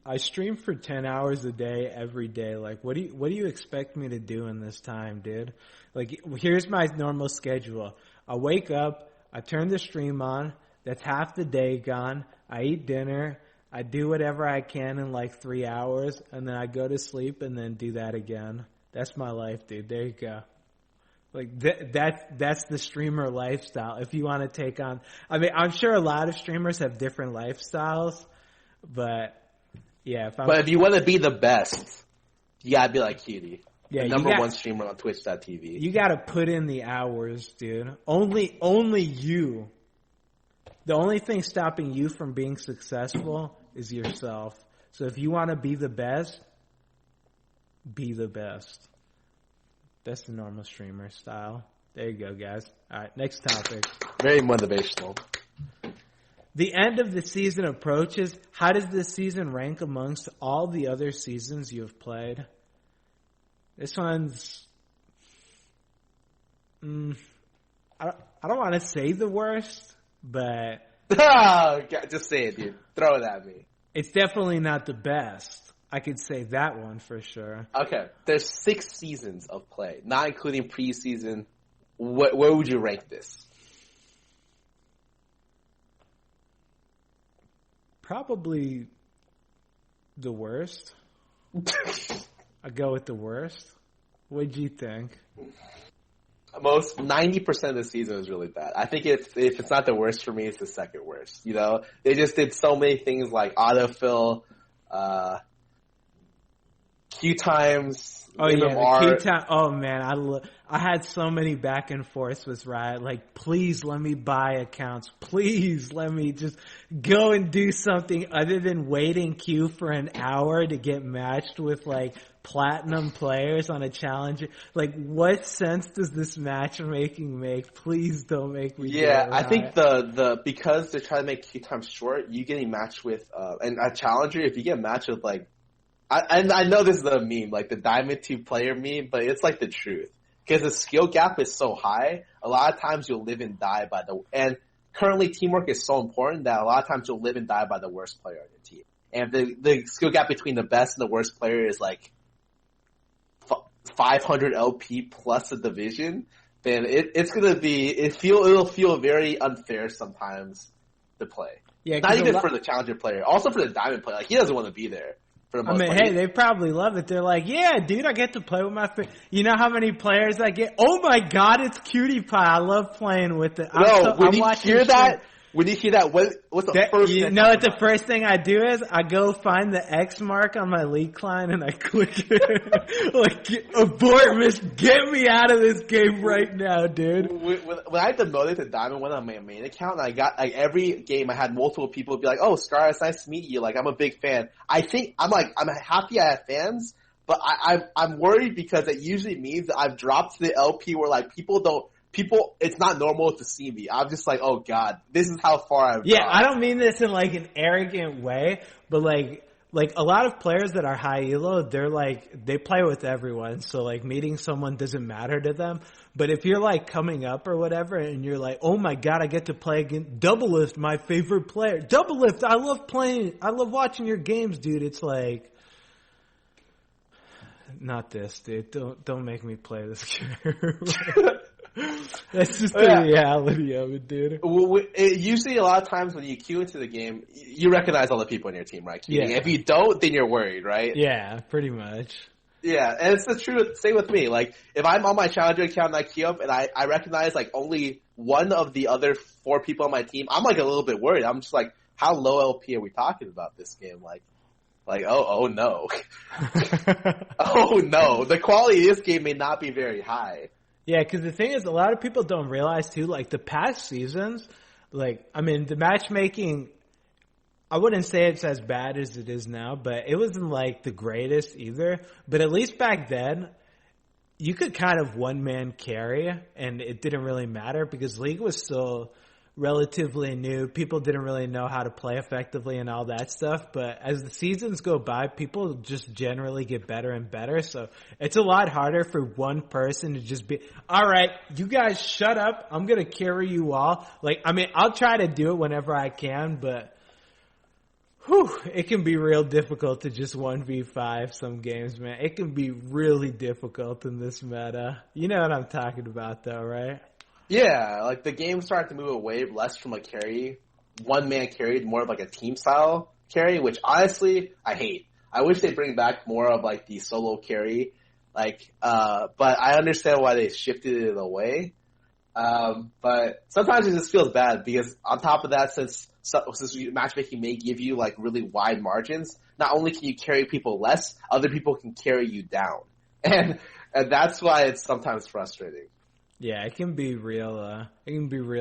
I stream for 10 hours a day every day. Like, what do you expect me to do in this time, dude? Like, here's my normal schedule. I wake up, I turn the stream on, that's half the day gone. I eat dinner, I do whatever I can in like 3 hours, and then I go to sleep and then do that again. That's my life, dude. There you go. Like, that's the streamer lifestyle. If you want to take on, I mean, I'm sure a lot of streamers have different lifestyles, but yeah. If you want to be the best, you gotta be like Cutie. the number one streamer on Twitch.tv. You got to put in the hours, dude. Only you. The only thing stopping you from being successful is yourself. So if you want to be the best, be the best. That's the normal streamer style. There you go, guys. All right, next topic. Very motivational. The end of the season approaches. How does this season rank amongst all the other seasons you have played? This one's... I don't want to say the worst, but... Just say it, dude. Throw it at me. It's definitely not the best. I could say that one for sure. Okay. There's 6 seasons of play, not including preseason. Where would you rank this? Probably the worst. I go with the worst. What'd you think? 90% of the season was really bad. I think if it's not the worst for me, it's the second worst. You know, they just did so many things like autofill, queue times. Oh yeah, the queue time. Oh man, I had so many back and forths with Riot. Like, please let me buy accounts. Please let me just go and do something other than wait in queue for an hour to get matched with like platinum players on a challenger. Like, what sense does this matchmaking make? Please don't make me. Yeah, I think the because they're trying to make queue time short, you getting matched with and a challenger. If you get matched with like, I know this is a meme, like the Diamond 2 player meme, but it's like the truth. Because the skill gap is so high, a lot of times you'll live and die and currently teamwork is so important that a lot of times you'll live and die by the worst player on your team. And if the skill gap between the best and the worst player is like 500 LP plus a division, then it'll feel very unfair sometimes to play. Yeah, not even for the challenger player, also for the diamond player. Like, he doesn't want to be there. I mean, hey, they probably love it. They're like, yeah, dude, I get to play with my friend. You know how many players I get? Oh my God, it's Cutie Pie. I love playing with it. When you hear that, what's the first thing? You know what the first thing I do is? I go find the X mark on my league client and I click it. Like, abort, miss, get me out of this game right now, dude. When I demoted to Diamond 1 on my main account, and I got, like, every game I had multiple people be like, oh, Scar, it's nice to meet you. Like, I'm a big fan. I'm happy I have fans, but I'm worried because it usually means that I've dropped to the LP where, like, it's not normal to see me. I'm just like, oh God, this is how far I've gone. I don't mean this in like an arrogant way, but like a lot of players that are high elo, they're like, they play with everyone. So like meeting someone doesn't matter to them. But if you're like coming up or whatever and you're like, oh my God, I get to play against Doublelift, my favorite player. Doublelift, I love watching your games, dude. It's like, not this, dude. Don't make me play this game. That's just the reality of it, dude. Usually, a lot of times when you queue into the game, you recognize all the people in your team, right? Queuing. Yeah. If you don't, then you're worried, right? Yeah, pretty much. Yeah, and it's the truth. Same with me. Like, if I'm on my challenger account and I queue up and I recognize like only one of the other 4 people on my team, I'm like a little bit worried. I'm just like, how low LP are we talking about this game? Like oh no, oh no, the quality of this game may not be very high. Yeah, because the thing is, a lot of people don't realize, too, like, the past seasons, like, I mean, the matchmaking, I wouldn't say it's as bad as it is now, but it wasn't, like, the greatest either. But at least back then, you could kind of one-man carry, and it didn't really matter because League was still relatively new. People didn't really know how to play effectively and all that stuff. But as the seasons go by, people just generally get better and better. So it's a lot harder for one person to just be, all right, you guys shut up. I'm going to carry you all. Like, I mean, I'll try to do it whenever I can, but it can be real difficult to just 1v5 some games, man. It can be really difficult in this meta. You know what I'm talking about, though, right? Yeah, like the game started to move away less from a carry, one-man carry, more of like a team-style carry, which honestly, I hate. I wish they'd bring back more of like the solo carry, like, but I understand why they shifted it away. But sometimes it just feels bad because on top of that, since matchmaking may give you like really wide margins, not only can you carry people less, other people can carry you down. And And that's why it's sometimes frustrating. Yeah, it can be real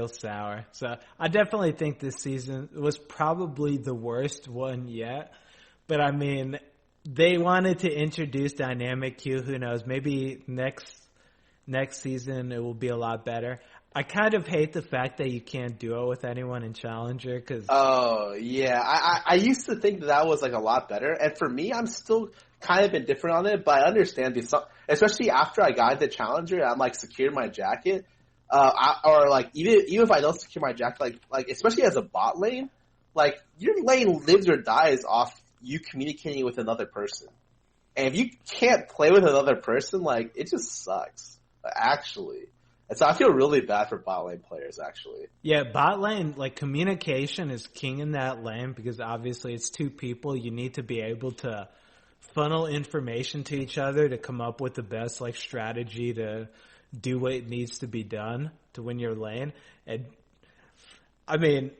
sour. So I definitely think this season was probably the worst one yet. But I mean, they wanted to introduce dynamic queue. Who knows? Maybe next season it will be a lot better. I kind of hate the fact that you can't duo with anyone in Challenger because. Oh yeah, I used to think that was like a lot better, and for me, I'm still kind of indifferent on it. But I understand this, especially after I got into Challenger, I'm like secured my jacket, or like even if I don't secure my jacket, like especially as a bot lane, like your lane lives or dies off you communicating with another person, and if you can't play with another person, like it just sucks, actually. And so I feel really bad for bot lane players, actually. Yeah, bot lane, like, communication is king in that lane because obviously it's two people. You need to be able to funnel information to each other to come up with the best, like, strategy to do what needs to be done to win your lane. And, I mean,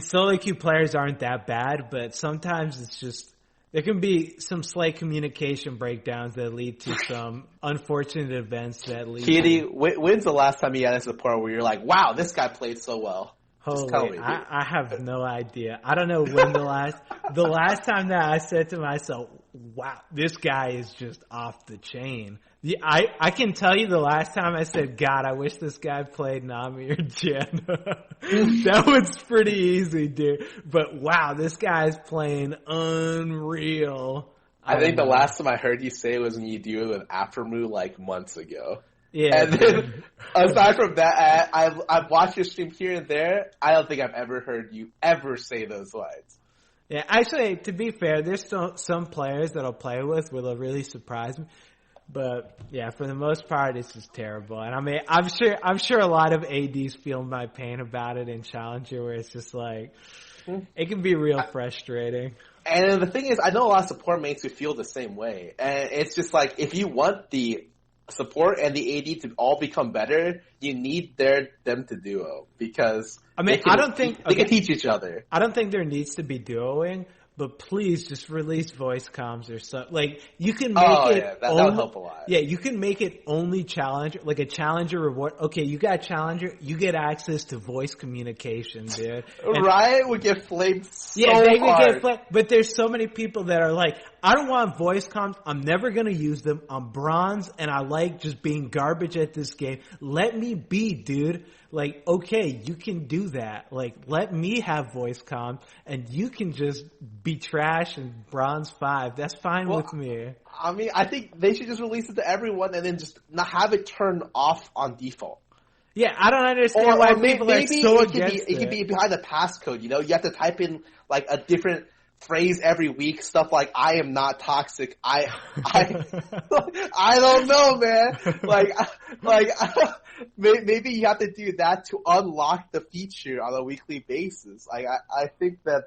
solo queue players aren't that bad, but sometimes it's just, there can be some slight communication breakdowns that lead to some unfortunate events that lead Kitty, when's the last time you had a support where you're like, wow, this guy played so well? Just tell me, I have no idea. I don't know when the last time that I said to myself, wow, this guy is just off the chain. I can tell you the last time I said, God, I wish this guy played Nami or Jen. That was pretty easy, dude. But wow, this guy's playing unreal. I think the last time I heard you say it was when you do it with Aftermoo like months ago. Yeah. And then, aside from that, I've watched your stream here and there. I don't think I've ever heard you ever say those lines. Yeah, actually, to be fair, there's some players that I'll play with where they'll really surprise me. But yeah, for the most part, it's just terrible. And I mean, I'm sure a lot of ADs feel my pain about it in Challenger, where it's just like it can be real frustrating. And the thing is, I know a lot of support mates who feel the same way. And it's just like, if you want the support and the AD to all become better, you need them to duo, because I mean, I don't think they can teach each other. I don't think there needs to be duoing, but please just release voice comms or something. Like, you can make that'll help a lot. Yeah, you can make it only Challenger, like a Challenger reward. Okay, you got Challenger, you get access to voice communication, dude. Riot would get flamed so hard. Yeah, they would hard. get flamed. But there's so many people that are like, I don't want voice comms. I'm never going to use them. I'm bronze, and I like just being garbage at this game. Let me be, dude. Like, okay, you can do that. Like, let me have voice comms, and you can just be trash and bronze 5. That's fine with me. I mean, I think they should just release it to everyone and then just not have it turned off on default. Yeah, I don't understand why people are so against it. It could be behind the passcode, you know? You have to type in, like, a different phrase every week, stuff like, I am not toxic. I don't know, man. Maybe you have to do that to unlock the feature on a weekly basis. Like, I think that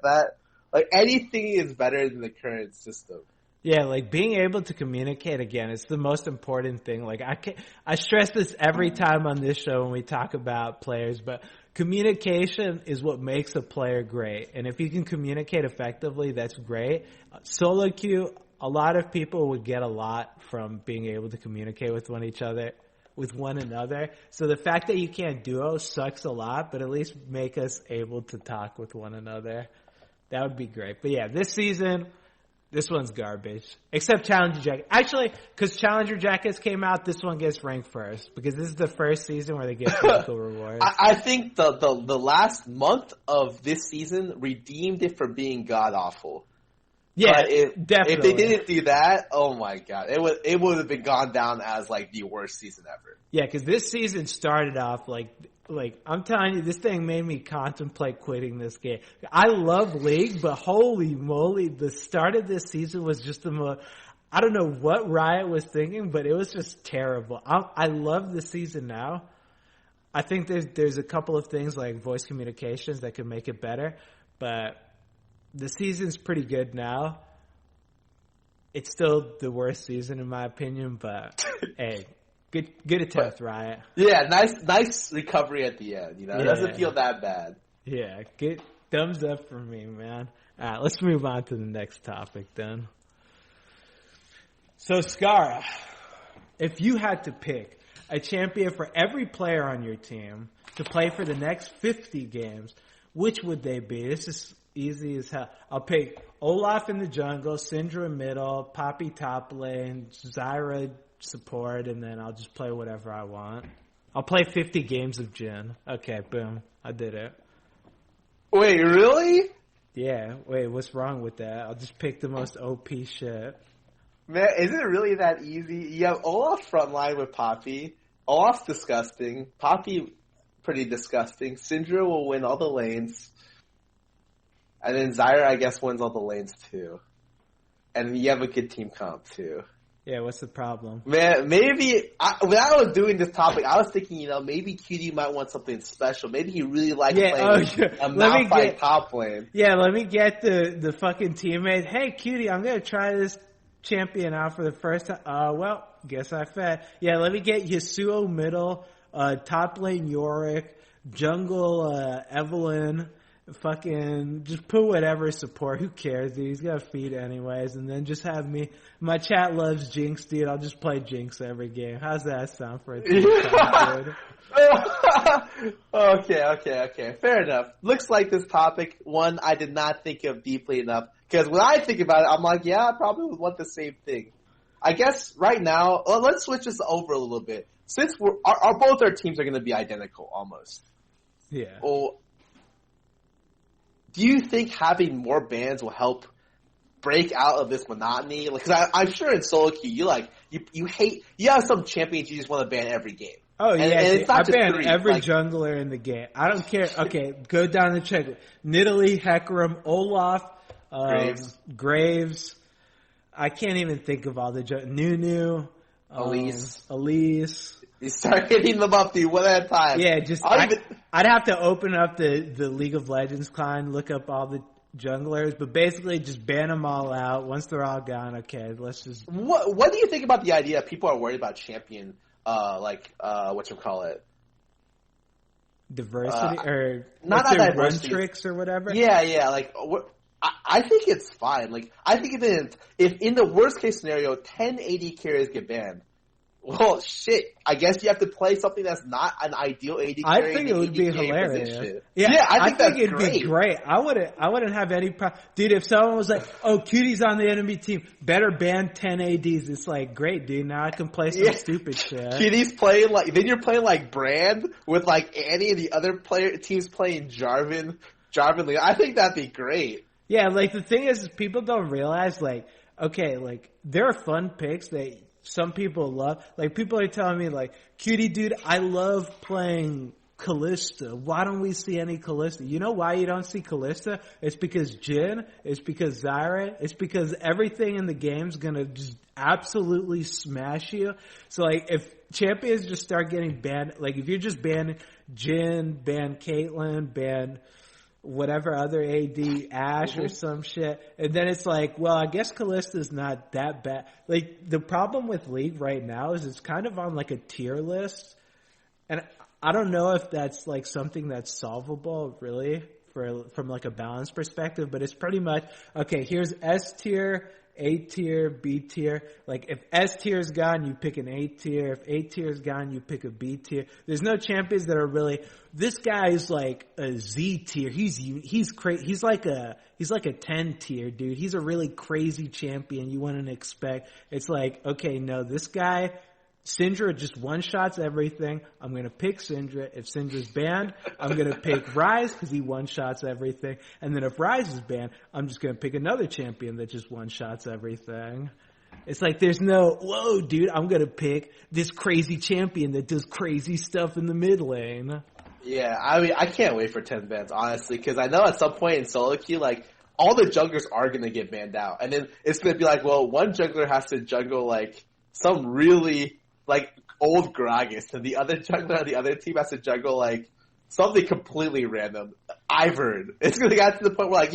like, anything is better than the current system. Yeah, like, being able to communicate again is the most important thing. Like, I stress this every time on this show when we talk about players, but communication is what makes a player great. And if you can communicate effectively, that's great. Solo queue, a lot of people would get a lot from being able to communicate with one another. So the fact that you can't duo sucks a lot, but at least make us able to talk with one another. That would be great. But yeah, this season, this one's garbage. Except Challenger Jacket. Actually, because Challenger Jackets came out, this one gets ranked first. Because this is the first season where they get physical rewards. I think the last month of this season redeemed it from being god-awful. Yeah, definitely. If they didn't do that, oh my god. It would have been gone down as, like, the worst season ever. Yeah, because this season started off like I'm telling you, this thing made me contemplate quitting this game. I love League, but holy moly, the start of this season was just the most. I don't know what Riot was thinking, but it was just terrible. I love the season now. I think there's a couple of things like voice communications that could make it better, but the season's pretty good now. It's still the worst season in my opinion, but hey. Good attempt, Riot. Yeah, nice recovery at the end. You know, it doesn't feel that bad. Yeah, good thumbs up for me, man. All right, let's move on to the next topic then. So, Skara, if you had to pick a champion for every player on your team to play for the next 50 games, which would they be? This is easy as hell. I'll pick Olaf in the jungle, Syndra middle, Poppy top lane, Zyra support, and then I'll just play whatever I want. I'll play 50 games of Jhin. Okay, boom. I did it. Wait, really? Yeah, wait, what's wrong with that? I'll just pick the most OP shit. Man, is it really that easy? You have Olaf frontline with Poppy. Olaf's disgusting. Poppy, pretty disgusting. Syndra will win all the lanes. And then Zyra, I guess, wins all the lanes too. And you have a good team comp too. Yeah, what's the problem? Man, maybe, when I was doing this topic, I was thinking, maybe QD might want something special. Maybe he really likes playing a Malphite top lane. Yeah, let me get the fucking teammate. Hey, QD, I'm going to try this champion out for the first time. Well, guess I fed. Yeah, let me get Yasuo middle, top lane Yorick, jungle Evelyn, fucking just put whatever support. Who cares, dude? He's got feed anyways. And then just have me. My chat loves Jinx, dude. I'll just play Jinx every game. How's that sound for a team dude? Okay. Fair enough. Looks like this topic, one I did not think of deeply enough. Because when I think about it, I'm like, yeah, I probably would want the same thing. I guess right now, let's switch this over a little bit. Since both our teams are going to be identical almost. Yeah. Well, do you think having more bans will help break out of this monotony? Because I'm sure in solo queue, you have some champions you just want to ban every game. Oh, and it's not I ban every jungler in the game. I don't care. Okay, go down the checklist. Nidalee, Hecarim, Olaf, Graves. I can't even think of all the Nunu, Elise. You start hitting them up, dude, one at a time. Yeah, I'd have to open up the League of Legends client, look up all the junglers, but basically just ban them all out. Once they're all gone, okay, let's just... What do you think about the idea people are worried about champion, whatchamacallit? Diversity? Or not diversity. Run tricks or whatever? Yeah, I think it's fine. I think if in the worst case scenario, 10 AD carriers get banned, well, shit. I guess you have to play something that's not an ideal AD carry. I think it would be hilarious. Position. Yeah, I think it'd be great. I wouldn't have any problem. Dude, if someone was like, "Oh, QT's on the enemy team, better ban 10 ADs," it's like, great, dude. Now I can play some stupid shit. QT's playing then you're playing Brand with Annie and the other teams playing Jarvan. I think that'd be great. Yeah, the thing is people don't realize, there are fun picks that some people love. People are telling me, QT, dude, I love playing Kalista. Why don't we see any Kalista? You know why you don't see Kalista? It's because Jhin, it's because Zyra, it's because everything in the game's gonna just absolutely smash you. So, if champions just start getting banned, if you're just banning Jhin, ban Caitlyn, ban whatever other AD, Ashe or some shit. And then it's I guess Kallista's not that bad. The problem with League right now is it's kind of on a tier list. And I don't know if that's something that's solvable really from a balance perspective, but it's pretty much, okay, here's S tier, A tier, B tier. If S tier is gone, you pick an A tier. If A tier is gone, you pick a B tier. There's no champions that are really, this guy is a Z tier. He's crazy. He's like a 10 tier, dude. He's a really crazy champion you wouldn't expect. It's okay, no, this guy, Syndra just one-shots everything. I'm going to pick Syndra. If Syndra's banned, I'm going to pick Ryze because he one-shots everything. And then if Ryze is banned, I'm just going to pick another champion that just one-shots everything. It's there's no, whoa, dude, I'm going to pick this crazy champion that does crazy stuff in the mid lane. Yeah, I can't wait for 10 bans, honestly, because I know at some point in solo queue, all the junglers are going to get banned out. And then it's going to be one jungler has to jungle, some really... old Gragas, and the other jungler on the other team has to juggle something completely random. Ivern. It's gonna get to the point where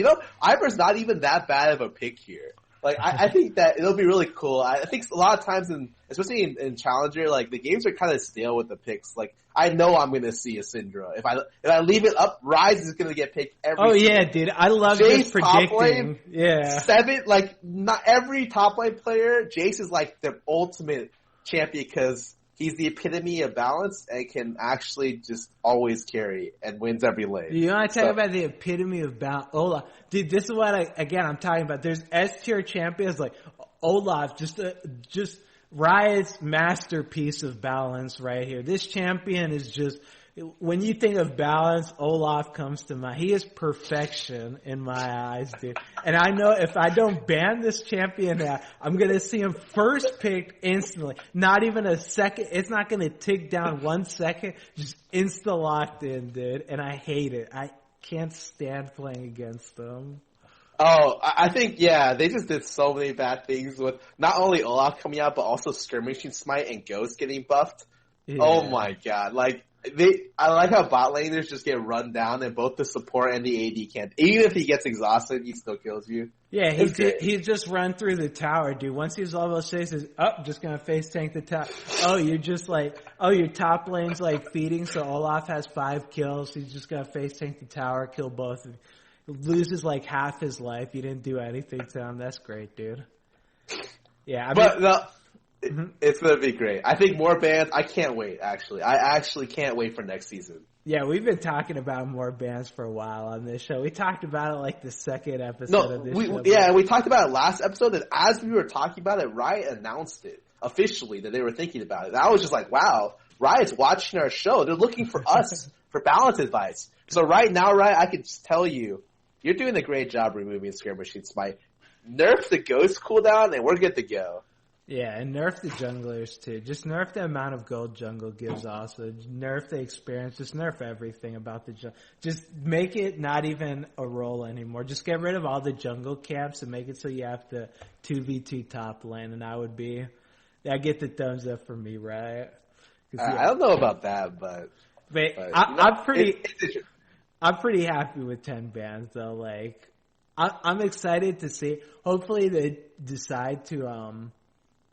Ivern's not even that bad of a pick here. I think that it'll be really cool. I think a lot of times especially in Challenger, the games are kind of stale with the picks. I know I'm gonna see a Syndra. If I leave it up, Ryze is gonna get picked every Oh yeah, dude. I love this predicting. Lane, 7, not every top lane player, Jace is the ultimate champion because he's the epitome of balance and can actually just always carry and wins every lane. You want to talk about the epitome of balance? Olaf. Dude, this is what I'm talking about. There's S-tier champions like Olaf, just Riot's masterpiece of balance right here. This champion is just, when you think of balance, Olaf comes to mind. He is perfection in my eyes, dude. And I know if I don't ban this champion now, I'm going to see him first picked instantly. Not even a second. It's not going to tick down 1 second. Just insta locked in, dude. And I hate it. I can't stand playing against them. Oh, I think, yeah, they just did so many bad things with not only Olaf coming out, but also Skirmishing Smite and Ghost getting buffed. Yeah. Oh my god. Like, I like how bot laners just get run down and both the support and the AD can't. Even if he gets exhausted, he still kills you. Yeah, he's just run through the tower, dude. Once he's level 6, he's just gonna face tank the tower. Oh, you're just like, your top lane's like feeding, so Olaf has 5 kills. He's just gonna face tank the tower, kill both. Loses like half his life. You didn't do anything to him. That's great, dude. Yeah, it's gonna be great. I think more bans. I can't wait. Actually, I actually can't wait for next season. Yeah, we've been talking about more bans for a while on this show. We talked about it like the second episode of this show. Yeah, we talked about it last episode, and as we were talking about it, Riot announced it officially that they were thinking about it. And I was just like, wow, Riot's watching our show. They're looking for us for balance advice. So right now, Riot, I can just tell you, you're doing a great job removing Skirmishing Smite. Nerf the Ghost cooldown, and we're good to go. Yeah, and nerf the junglers too. Just nerf the amount of gold jungle gives also. Nerf the experience. Just nerf everything about the jungle. Just make it not even a role anymore. Just get rid of all the jungle camps and make it so you have to 2v2 top lane. And I get the thumbs up for me, right? I don't know about that, but I'm pretty happy with 10 bans though. Like, I'm excited to see. Hopefully they decide to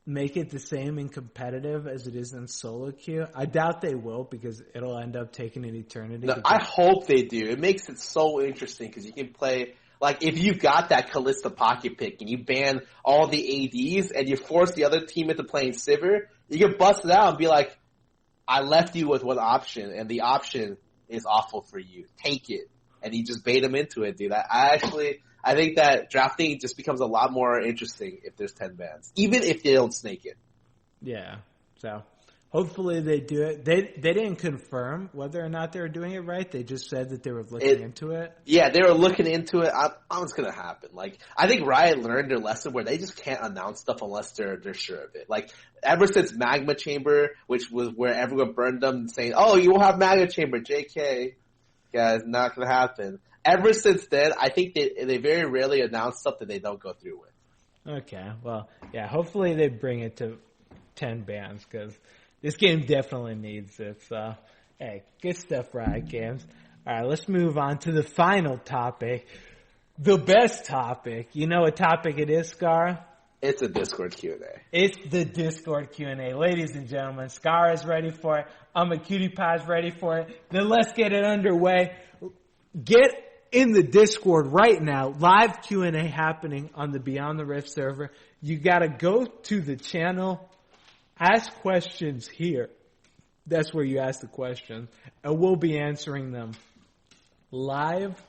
make it the same in competitive as it is in solo queue. I doubt they will because it'll end up taking an eternity. No, I hope they do. It makes it so interesting because you can play, like, if you've got that Kalista pocket pick and you ban all the ADs and you force the other team into playing Sivir, you can bust it out and be like, I left you with one option and the option is awful for you. Take it. And you just bait them into it, dude. I think that drafting just becomes a lot more interesting if there's 10 bans, even if they don't snake it. Yeah. So hopefully they do it. They didn't confirm whether or not they were doing it right. They just said that they were looking into it. Yeah, they were looking into it. I don't know what's going to happen. Like, I think Riot learned their lesson where they just can't announce stuff unless they're sure of it. Like, ever since Magma Chamber, which was where everyone burned them saying, oh, you will have Magma Chamber, JK. Guys, not going to happen. Ever since then, I think they very rarely announce stuff that they don't go through with. Okay, well, yeah, hopefully they bring it to 10 bans because this game definitely needs it. So, hey, good stuff, Riot Games. All right, let's move on to the final topic, the best topic. You know what topic it is, Scar? It's a Discord Q&A. It's the Discord Q&A. Ladies and gentlemen, Scar is ready for it. I'm a Cutie Pie's ready for it. Then let's get it underway. Get in the Discord right now. Live Q&A happening on the Beyond the Rift server. You got to go to the channel, ask questions here. That's where you ask the questions. And we'll be answering them live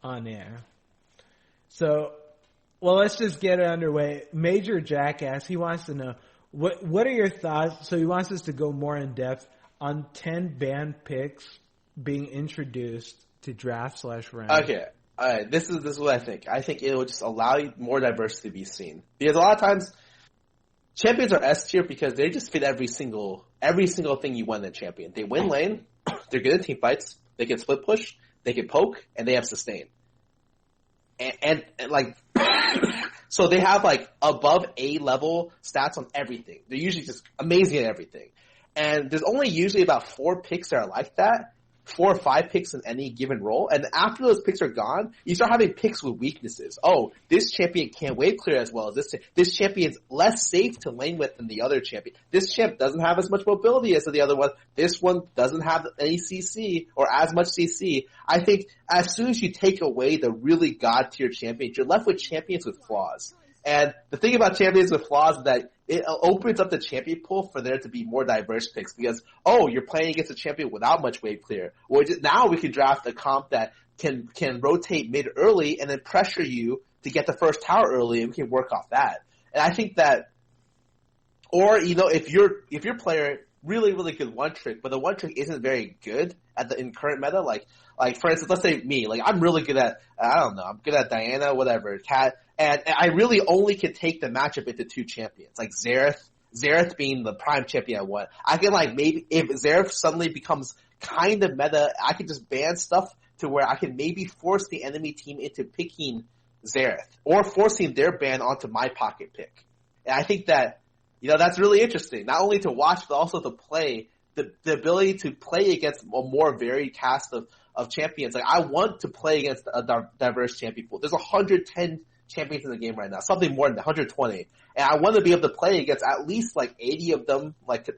on air. So, well, let's just get it underway. Major Jackass, he wants to know, what are your thoughts? So he wants us to go more in depth on 10 banned picks being introduced to draft/rank. Okay. All right. This is what I think. I think it will just allow you more diversity to be seen. Because a lot of times, champions are S tier because they just fit every single thing you want in a champion. They win lane, they're good at team fights, they can split push, they can poke, and they have sustain. And like, so they have like above A level stats on everything. They're usually just amazing at everything. And there's only usually about 4 picks that are like that. 4 or 5 picks in any given role, and after those picks are gone, you start having picks with weaknesses. Oh, this champion can't wave clear as well as this champion's less safe to lane with than the other champion. This champ doesn't have as much mobility as the other one. This one doesn't have any CC or as much CC. I think as soon as you take away the really god tier champions, you're left with champions with flaws. And the thing about champions with flaws is that it opens up the champion pool for there to be more diverse picks because, you're playing against a champion without much wave clear. Well, now we can draft a comp that can rotate mid early and then pressure you to get the first tower early, and we can work off that. And I think that, or, if your player really, really good one trick, but the one trick isn't very good in current meta, like for instance, let's say me, like I'm really good at, I don't know, I'm good at Diana, whatever, Cat, and I really only can take the matchup into two champions, like Xerath being the prime champion I want. I can maybe, if Xerath suddenly becomes kind of meta, I can just ban stuff to where I can maybe force the enemy team into picking Xerath, or forcing their ban onto my pocket pick. And I think that, that's really interesting, not only to watch, but also to play, the ability to play against a more varied cast of champions. Like, I want to play against a diverse champion pool. There's 110 champions in the game right now, something more than 120. And I want to be able to play against at least 80 of them, like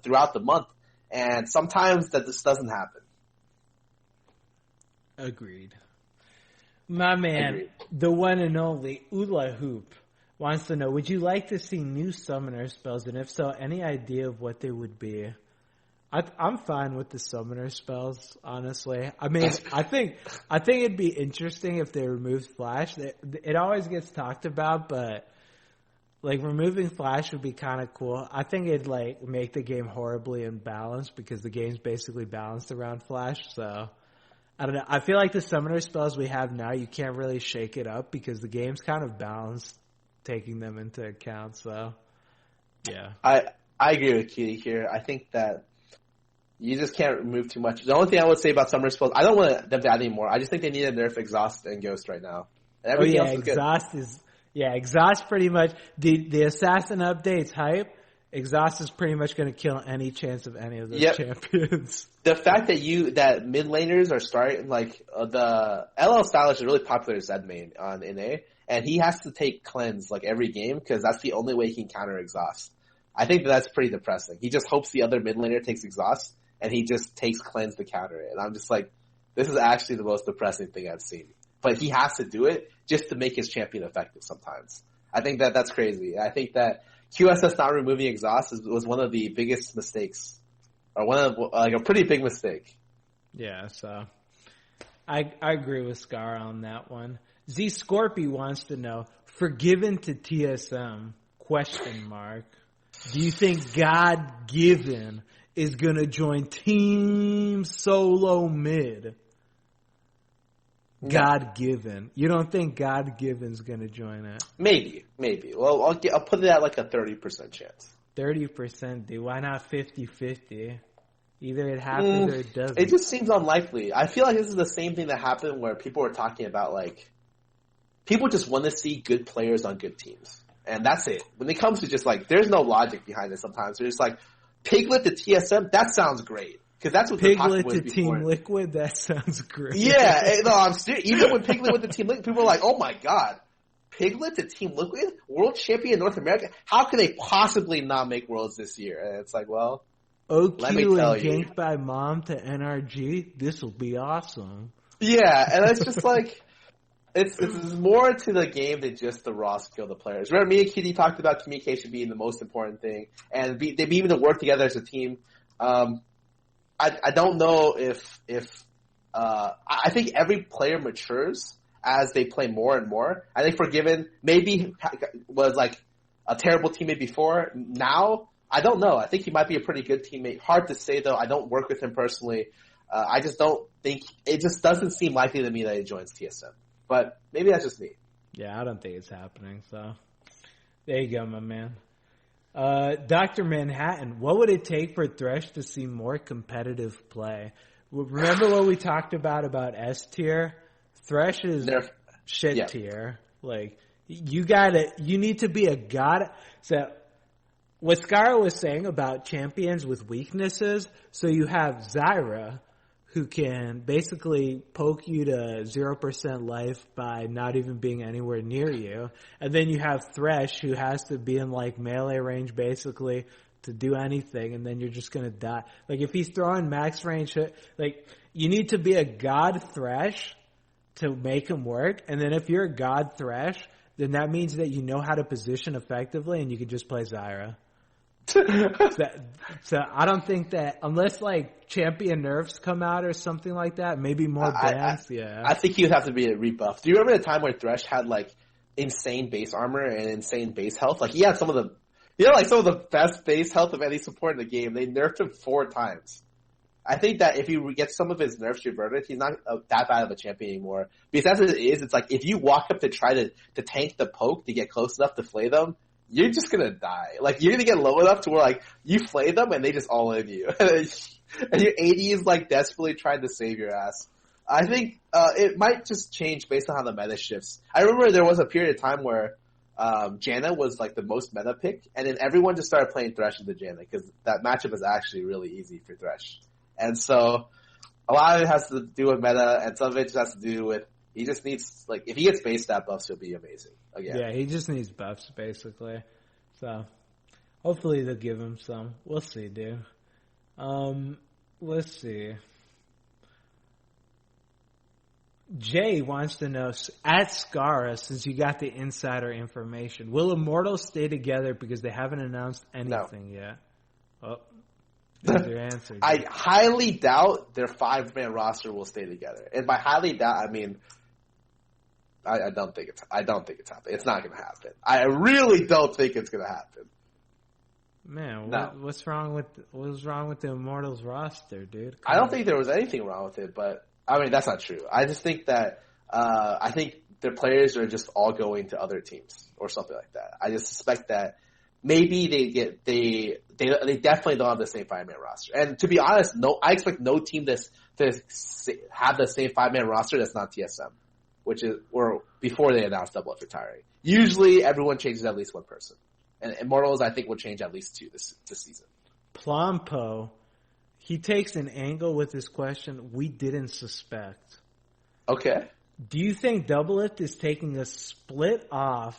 throughout the month. And sometimes that just doesn't happen. Agreed. My man, the one and only Ula Hoop wants to know, would you like to see new summoner spells? And if so, any idea of what they would be? I'm fine with the summoner spells, honestly. I mean, I think it'd be interesting if they removed Flash. It always gets talked about, but removing Flash would be kind of cool. I think it'd make the game horribly imbalanced because the game's basically balanced around Flash. So I don't know. I feel like the summoner spells we have now, you can't really shake it up because the game's kind of balanced, taking them into account. So yeah, I agree with Kitty here. I think that you just can't remove too much. The only thing I would say about summoner spells, I don't want them to add any more. I just think they need to nerf Exhaust and Ghost right now. And everything else is Exhaust good. Exhaust pretty much, the Assassin update's hype. Exhaust is pretty much going to kill any chance of any of those champions. The fact that mid laners are starting, the LL Stylish is really popular as Zed main on NA, and he has to take cleanse every game because that's the only way he can counter Exhaust. I think that's pretty depressing. He just hopes the other mid laner takes Exhaust, and he just takes cleanse to counter it. And I'm just this is actually the most depressing thing I've seen. But he has to do it just to make his champion effective sometimes. I think that's crazy. I think that QSS not removing Exhaust was one of the biggest mistakes, or one of a pretty big mistake. Yeah, so I agree with Scar on that one. Z Scorpy wants to know, forgiven to TSM, ? Do you think God Given is gonna join Team Solo Mid? God Given. You don't think God Given's gonna join it? Maybe. Well, I'll put it at a 30% chance. 30%, dude. Why not 50-50? Either it happens or it doesn't. It just seems unlikely. I feel like this is the same thing that happened where people were talking about people just want to see good players on good teams. And that's it. When it comes to just there's no logic behind it sometimes. They're just Piglet to TSM, that sounds great. Because that's what Piglet to Team Liquid, that sounds great. Yeah, no, I'm serious. Even when Piglet went to Team Liquid, people were like, oh my god, Piglet to Team Liquid? World champion North America? How can they possibly not make Worlds this year? And it's OQ let me tell and Ganked by Mom to NRG, this will be awesome. Yeah, and it's just it's more to the game than just the raw skill of the players. Remember, me and Kitty talked about communication being the most important thing, and they being able to work together as a team. I don't know if I think every player matures as they play more and more. I think Forgiven maybe was a terrible teammate before. Now, I don't know. I think he might be a pretty good teammate. Hard to say though. I don't work with him personally. I just don't think, it just doesn't seem likely to me that he joins TSM. But maybe that's just me. Yeah, I don't think it's happening. So there you go, my man. Dr. Manhattan, what would it take for Thresh to see more competitive play? Remember what we talked about S tier? Thresh is shit tier. You need to be a god. So what Scar was saying about champions with weaknesses, so you have Zyra, who can basically poke you to 0% life by not even being anywhere near you. And then you have Thresh, who has to be in melee range basically to do anything, and then you're just gonna die. If he's throwing max range, you need to be a god Thresh to make him work, and then if you're a god Thresh, then that means that you know how to position effectively and you can just play Zyra. So I don't think that unless like champion nerfs come out or something like that, maybe more bans. I think he would have to be a rebuff. Do you remember the time where Thresh had like insane base armor and insane base health? Like he had some of the best base health of any support in the game. They nerfed him 4 times. I think that if he gets some of his nerfs reverted, he's not that bad of a champion anymore. Because as it is, it's like if you walk up to try to tank the poke to get close enough to flay them, you're just gonna die. Like you're gonna get low enough to where like you flay them and they just all in you, and your AD is like desperately trying to save your ass. I think it might just change based on how the meta shifts. I remember there was a period of time where Janna was like the most meta pick, and then everyone just started playing Thresh into Janna because that matchup is actually really easy for Thresh. And so a lot of it has to do with meta, and some of it just has to do with he just needs, like, if he gets base stat buffs, he'll be amazing again. Yeah, he just needs buffs, basically. So hopefully they'll give him some. We'll see, dude. Let's see. Jay wants to know, at Scara, since you got the insider information, will Immortals stay together because they haven't announced anything yet? Oh, there's your answer. I highly doubt their 5-man roster will stay together. And by highly doubt, I mean, I don't think it's happening. It's not going to happen. I really don't think it's going to happen. Man, what's wrong with the Immortals roster, dude? I don't think there was anything wrong with it, but I mean that's not true. I just think that I think their players are just all going to other teams or something like that. I just suspect that maybe they definitely don't have the same 5-man roster. And to be honest, I expect no team to have the same 5-man roster that's not TSM, which is or before they announced Doublelift retiring. Usually everyone changes at least one person. And Immortals, I think, will change at least 2 this season. Plompo, he takes an angle with this question we didn't suspect. Okay. Do you think Doublelift is taking a split off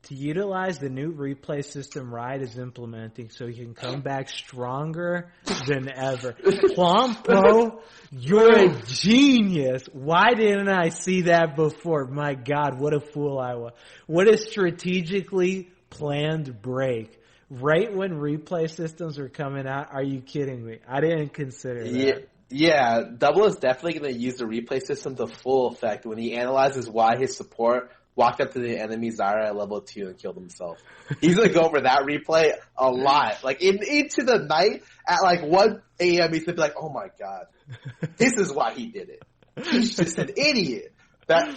to utilize the new replay system Riot is implementing so he can come back stronger than ever? Plompo, you're a genius. Why didn't I see that before? My God, what a fool I was. What a strategically planned break. Right when replay systems were coming out, are you kidding me? I didn't consider that. Yeah, Double is definitely going to use the replay system to full effect when he analyzes why his support walked up to the enemy Zyra at level 2 and killed himself. He's going to go over that replay a lot. Like, into the night at like 1 a.m., he's going to be like, oh my God, this is why he did it. He's just an idiot. Yeah,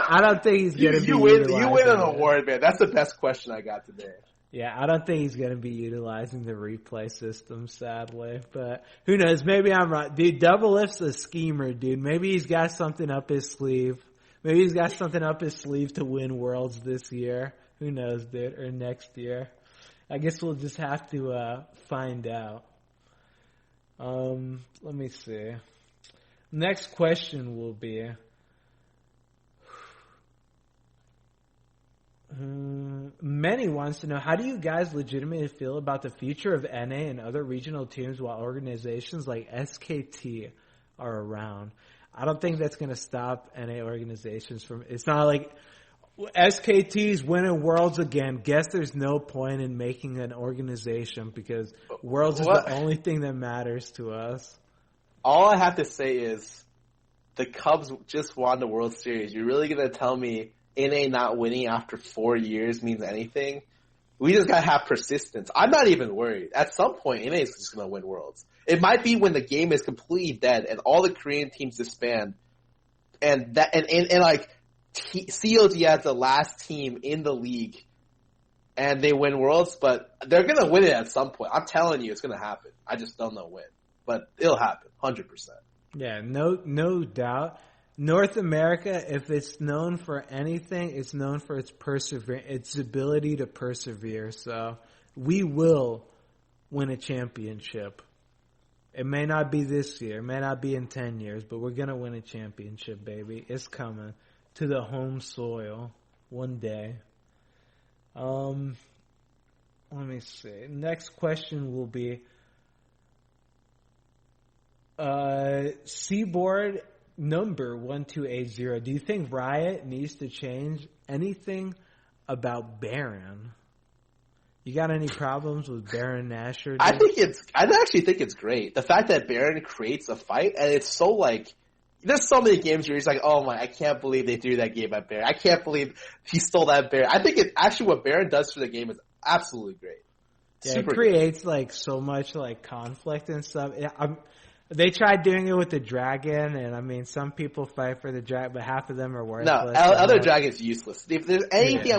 I don't think he's going to be utilizing You win an award, man. That's the best question I got today. Yeah, I don't think he's going to be utilizing the replay system, sadly. But who knows? Maybe I'm right. Dude, Doublelift's a schemer, dude. Maybe he's got something up his sleeve. Maybe he's got something up his sleeve to win Worlds this year. Who knows, dude? Or next year. I guess we'll just have to find out. Let me see. Next question will be... Many wants to know, how do you guys legitimately feel about the future of NA and other regional teams while organizations like SKT are around? I don't think that's going to stop NA organizations from... It's not like SKT's winning Worlds again. Guess there's no point in making an organization because Worlds is the only thing that matters to us. All I have to say is the Cubs just won the World Series. You're really going to tell me NA not winning after 4 years means anything? We just gotta have persistence. I'm not even worried. At some point, NA is just gonna win Worlds. It might be when the game is completely dead and all the Korean teams disband, and like COD as the last team in the league, and they win Worlds. But they're gonna win it at some point. I'm telling you, it's gonna happen. I just don't know when, but it'll happen, 100%. Yeah, no doubt. North America, if it's known for anything, it's known for its ability to persevere. So we will win a championship. It may not be this year, it may not be in 10 years, but we're going to win a championship, baby. It's coming to the home soil one day. Let me see. Next question will be Seaboard number 1280. Do you think Riot needs to change anything about Baron? You got any problems with Baron Nashor? I actually think it's great. The fact that Baron creates a fight, and it's so like, there's so many games where he's like, oh my, I can't believe they threw that game at Baron. I can't believe he stole that Baron. I think actually what Baron does for the game is absolutely great. Yeah, it creates like so much like conflict and stuff. They tried doing it with the dragon, and I mean, some people fight for the dragon, but half of them are worthless. No, other dragon's useless. If there's anything the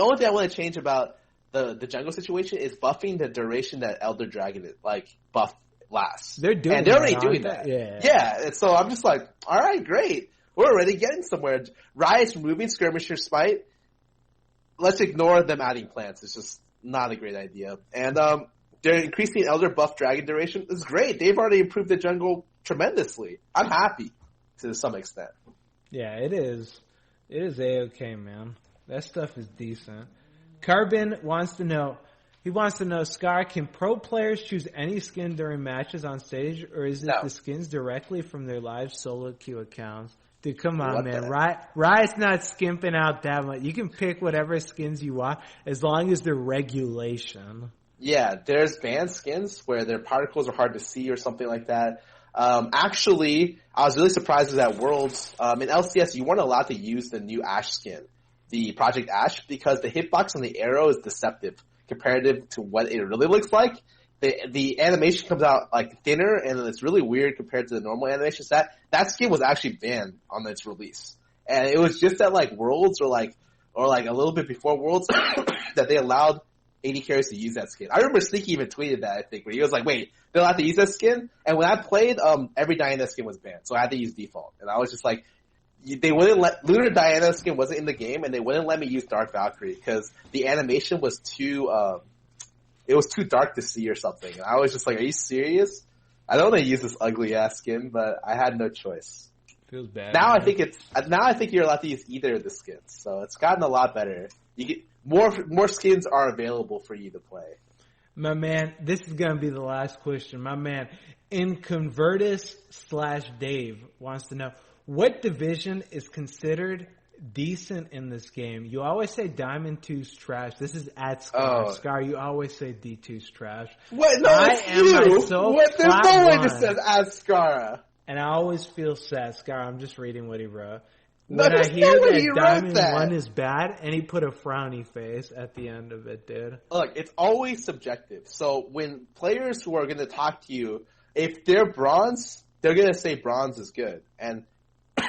only thing I want to change about the jungle situation is buffing the duration that Elder Dragon is like buff lasts. They're already doing that. Yeah. And so I'm just like, all right, great. We're already getting somewhere. Riot's removing Skirmisher Smite. Let's ignore them adding plants. It's just not a great idea. And they're increasing Elder buff dragon duration. It's great. They've already improved the jungle tremendously. I'm happy to some extent. Yeah, it is. It is A-okay, man. That stuff is decent. Carbon wants to know, Scar, can pro players choose any skin during matches on stage, or is it the skins directly from their live solo queue accounts? Dude, come on, man. Riot's not skimping out that much. You can pick whatever skins you want as long as they're regulation. Yeah, there's banned skins where their particles are hard to see or something like that. Actually, I was really surprised at Worlds. In LCS, you weren't allowed to use the new Ashe skin, the Project Ashe, because the hitbox on the arrow is deceptive comparative to what it really looks like. The animation comes out like thinner, and it's really weird compared to the normal animations. That skin was actually banned on its release, and it was just at like Worlds or like a little bit before Worlds that they allowed AD carries to use that skin. I remember Sneaky even tweeted that, I think, where he was like, wait, they'll have to use that skin? And when I played, every Diana skin was banned, so I had to use default. And I was just like, they wouldn't let, Lunar Diana skin wasn't in the game, and they wouldn't let me use Dark Valkyrie, because the animation was too, it was too dark to see or something. And I was just like, are you serious? I don't want to use this ugly ass skin, but I had no choice. Feels bad. Now I think you're allowed to use either of the skins, so it's gotten a lot better. You get more skins are available for you to play. My man, this is gonna be the last question. My man, Inconvertus/Dave wants to know, what division is considered decent in this game? You always say Diamond 2's trash. This is at Scar. Oh. Scar, you always say D2's trash. What? No, it's you. There's no way this says at Scar. And I always feel sad. Scar, I'm just reading what he wrote. No, when I hear that Diamond that. 1 is bad, and he put a frowny face at the end of it, dude. Look, it's always subjective. So when players who are going to talk to you, if they're bronze, they're going to say bronze is good. And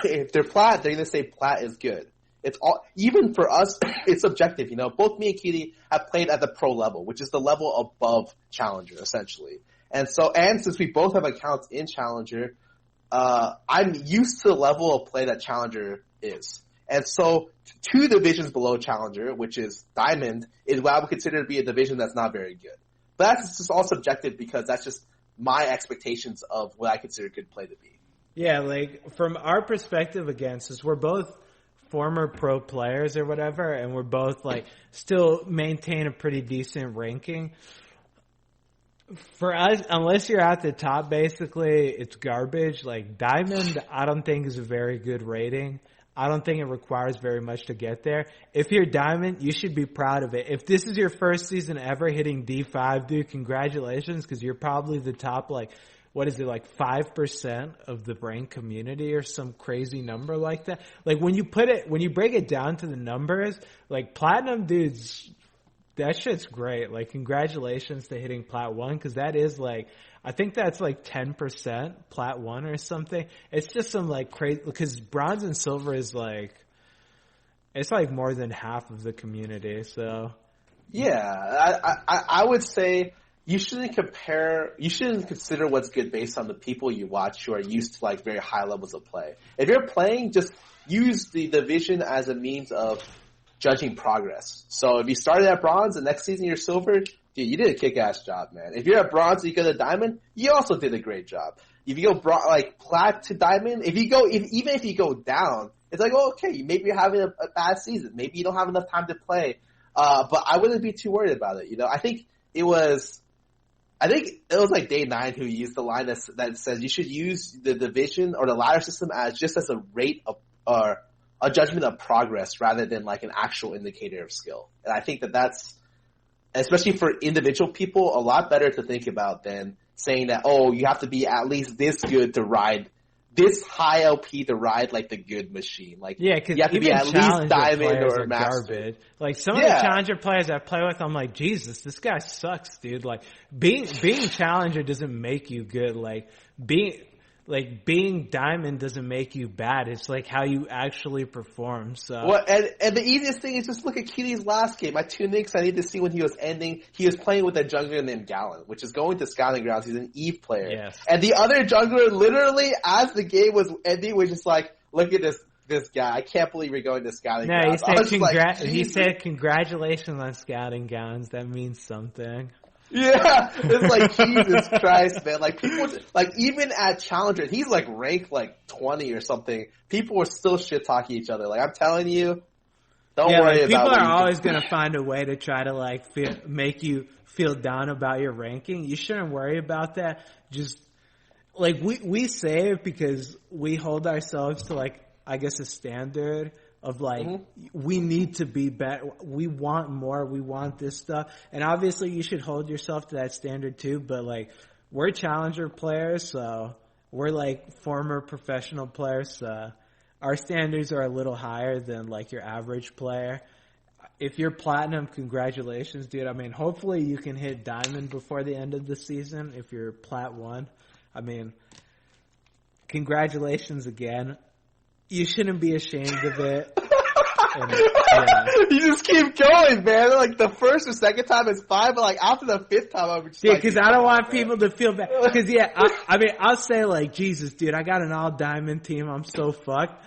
if they're plat, they're going to say plat is good. It's all, even for us, it's subjective. You know, both me and Kitty have played at the pro level, which is the level above Challenger, essentially. And since we both have accounts in Challenger, I'm used to the level of play that Challenger is. And so 2 divisions below Challenger, which is Diamond, is what I would consider to be a division that's not very good. But that's just all subjective because that's just my expectations of what I consider good play to be. Yeah, like from our perspective, again, since we're both former pro players or whatever, and we're both like still maintain a pretty decent ranking. For us, unless you're at the top, basically, it's garbage. Like Diamond, I don't think is a very good rating. I don't think it requires very much to get there. If you're Diamond, you should be proud of it. If this is your first season ever hitting D5, dude, congratulations, because you're probably the top, like, what is it, like 5% of the rank community or some crazy number like that? Like when you break it down to the numbers, like Platinum dudes, that shit's great. Like congratulations to hitting Plat 1, because that is like, I think that's like 10% Plat 1 or something. It's just some like crazy, because Bronze and Silver is like, it's like more than half of the community, so. Yeah, I would say you shouldn't consider what's good based on the people you watch who are used to like very high levels of play. If you're playing, just use the division as a means of judging progress. So if you started at bronze and next season you're silver, dude, you did a kick-ass job, man. If you're at bronze and you go to diamond, you also did a great job. If you go like plat to diamond, even if you go down, it's like, oh, okay, maybe you're having a bad season. Maybe you don't have enough time to play. But I wouldn't be too worried about it. You know, I think it was I think it was like Day 9 who used the line that says you should use the division or the ladder system as just as a rate of, or a judgment of progress rather than like an actual indicator of skill. And I think that's, especially for individual people, a lot better to think about than saying that, oh, you have to be at least this good to ride this high LP to ride like the good machine. Like, yeah, because you have to be at least diamond or master. Garbage. Like some of the challenger players I play with, I'm like, Jesus, this guy sucks, dude. Like being challenger doesn't make you good. Like being diamond doesn't make you bad. It's like how you actually perform. So well, and the easiest thing is just look at Kitty's last game. My two nicks I need to see when he was ending. He was playing with a jungler named Galen, which is going to Scouting Grounds. He's an Eve player. Yes. And the other jungler literally, as the game was ending, was just like, look at this guy. I can't believe you're going to Scouting Grounds. He said congratulations on Scouting Grounds. That means something. Yeah, it's like, Jesus Christ, man. Like, people, like, even at Challenger, he's like ranked like 20 or something. People were still shit talking each other. Like, I'm telling you, don't worry about it. People are always going to find a way to try to like make you feel down about your ranking. You shouldn't worry about that. Just like we say it because we hold ourselves to like, I guess, a standard of like, we need to be better. We want more. We want this stuff. And obviously you should hold yourself to that standard too. But like, we're challenger players. So we're like former professional players. So our standards are a little higher than like your average player. If you're platinum, congratulations, dude. I mean, hopefully you can hit diamond before the end of the season. If you're plat 1, I mean, congratulations again. You shouldn't be ashamed of it. And, yeah. You just keep going, man. Like the first or second time it's fine, but like after the fifth time, I'm just because I don't want people to feel bad. Because I mean, I'll say like, Jesus, dude, I got an all diamond team. I'm so fucked.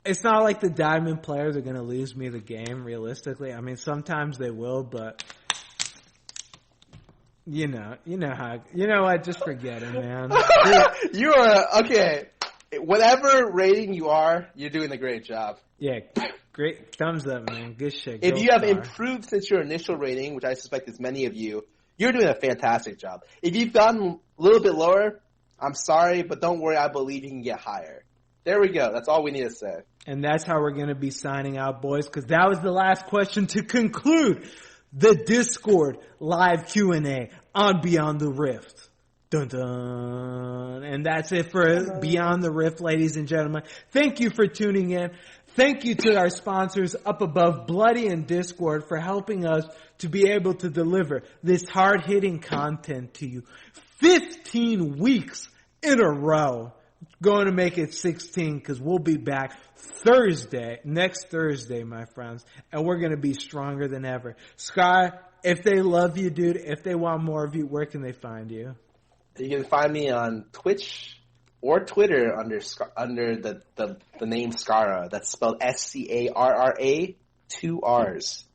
It's not like the diamond players are gonna lose me the game. Realistically, I mean, sometimes they will, but you know what? Just forget it, man. You are okay. Whatever rating you are, you're doing a great job. Yeah, great. Thumbs up, man. Good shit. If you have improved since your initial rating, which I suspect is many of you, you're doing a fantastic job. If you've gotten a little bit lower, I'm sorry, but don't worry. I believe you can get higher. There we go. That's all we need to say. And that's how we're going to be signing out, boys, because that was the last question to conclude the Discord live Q&A on Beyond the Rift. Dun dun. And that's it for Beyond the Rift, ladies and gentlemen. Thank you for tuning in. Thank you to our sponsors up above, Bloody and Discord, for helping us to be able to deliver this hard-hitting content to you. 15 weeks in a row. Going to make it 16 because we'll be back next Thursday, my friends. And we're going to be stronger than ever. Sky, if they love you, dude, if they want more of you, where can they find you? You can find me on Twitch or Twitter under the name Scara. That's spelled SCARRA, 2 R's.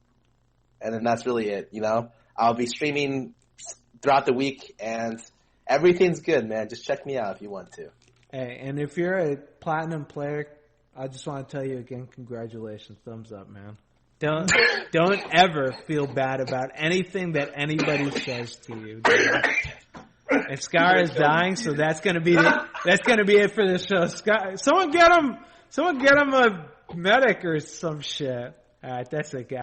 And then that's really it, you know? I'll be streaming throughout the week, and everything's good, man. Just check me out if you want to. Hey, and if you're a platinum player, I just want to tell you again, congratulations. Thumbs up, man. Don't ever feel bad about anything that anybody says to you. Dude. And Scar is dying, so that's gonna be it for the show. Scar, someone get him a medic or some shit. All right, that's it, guys.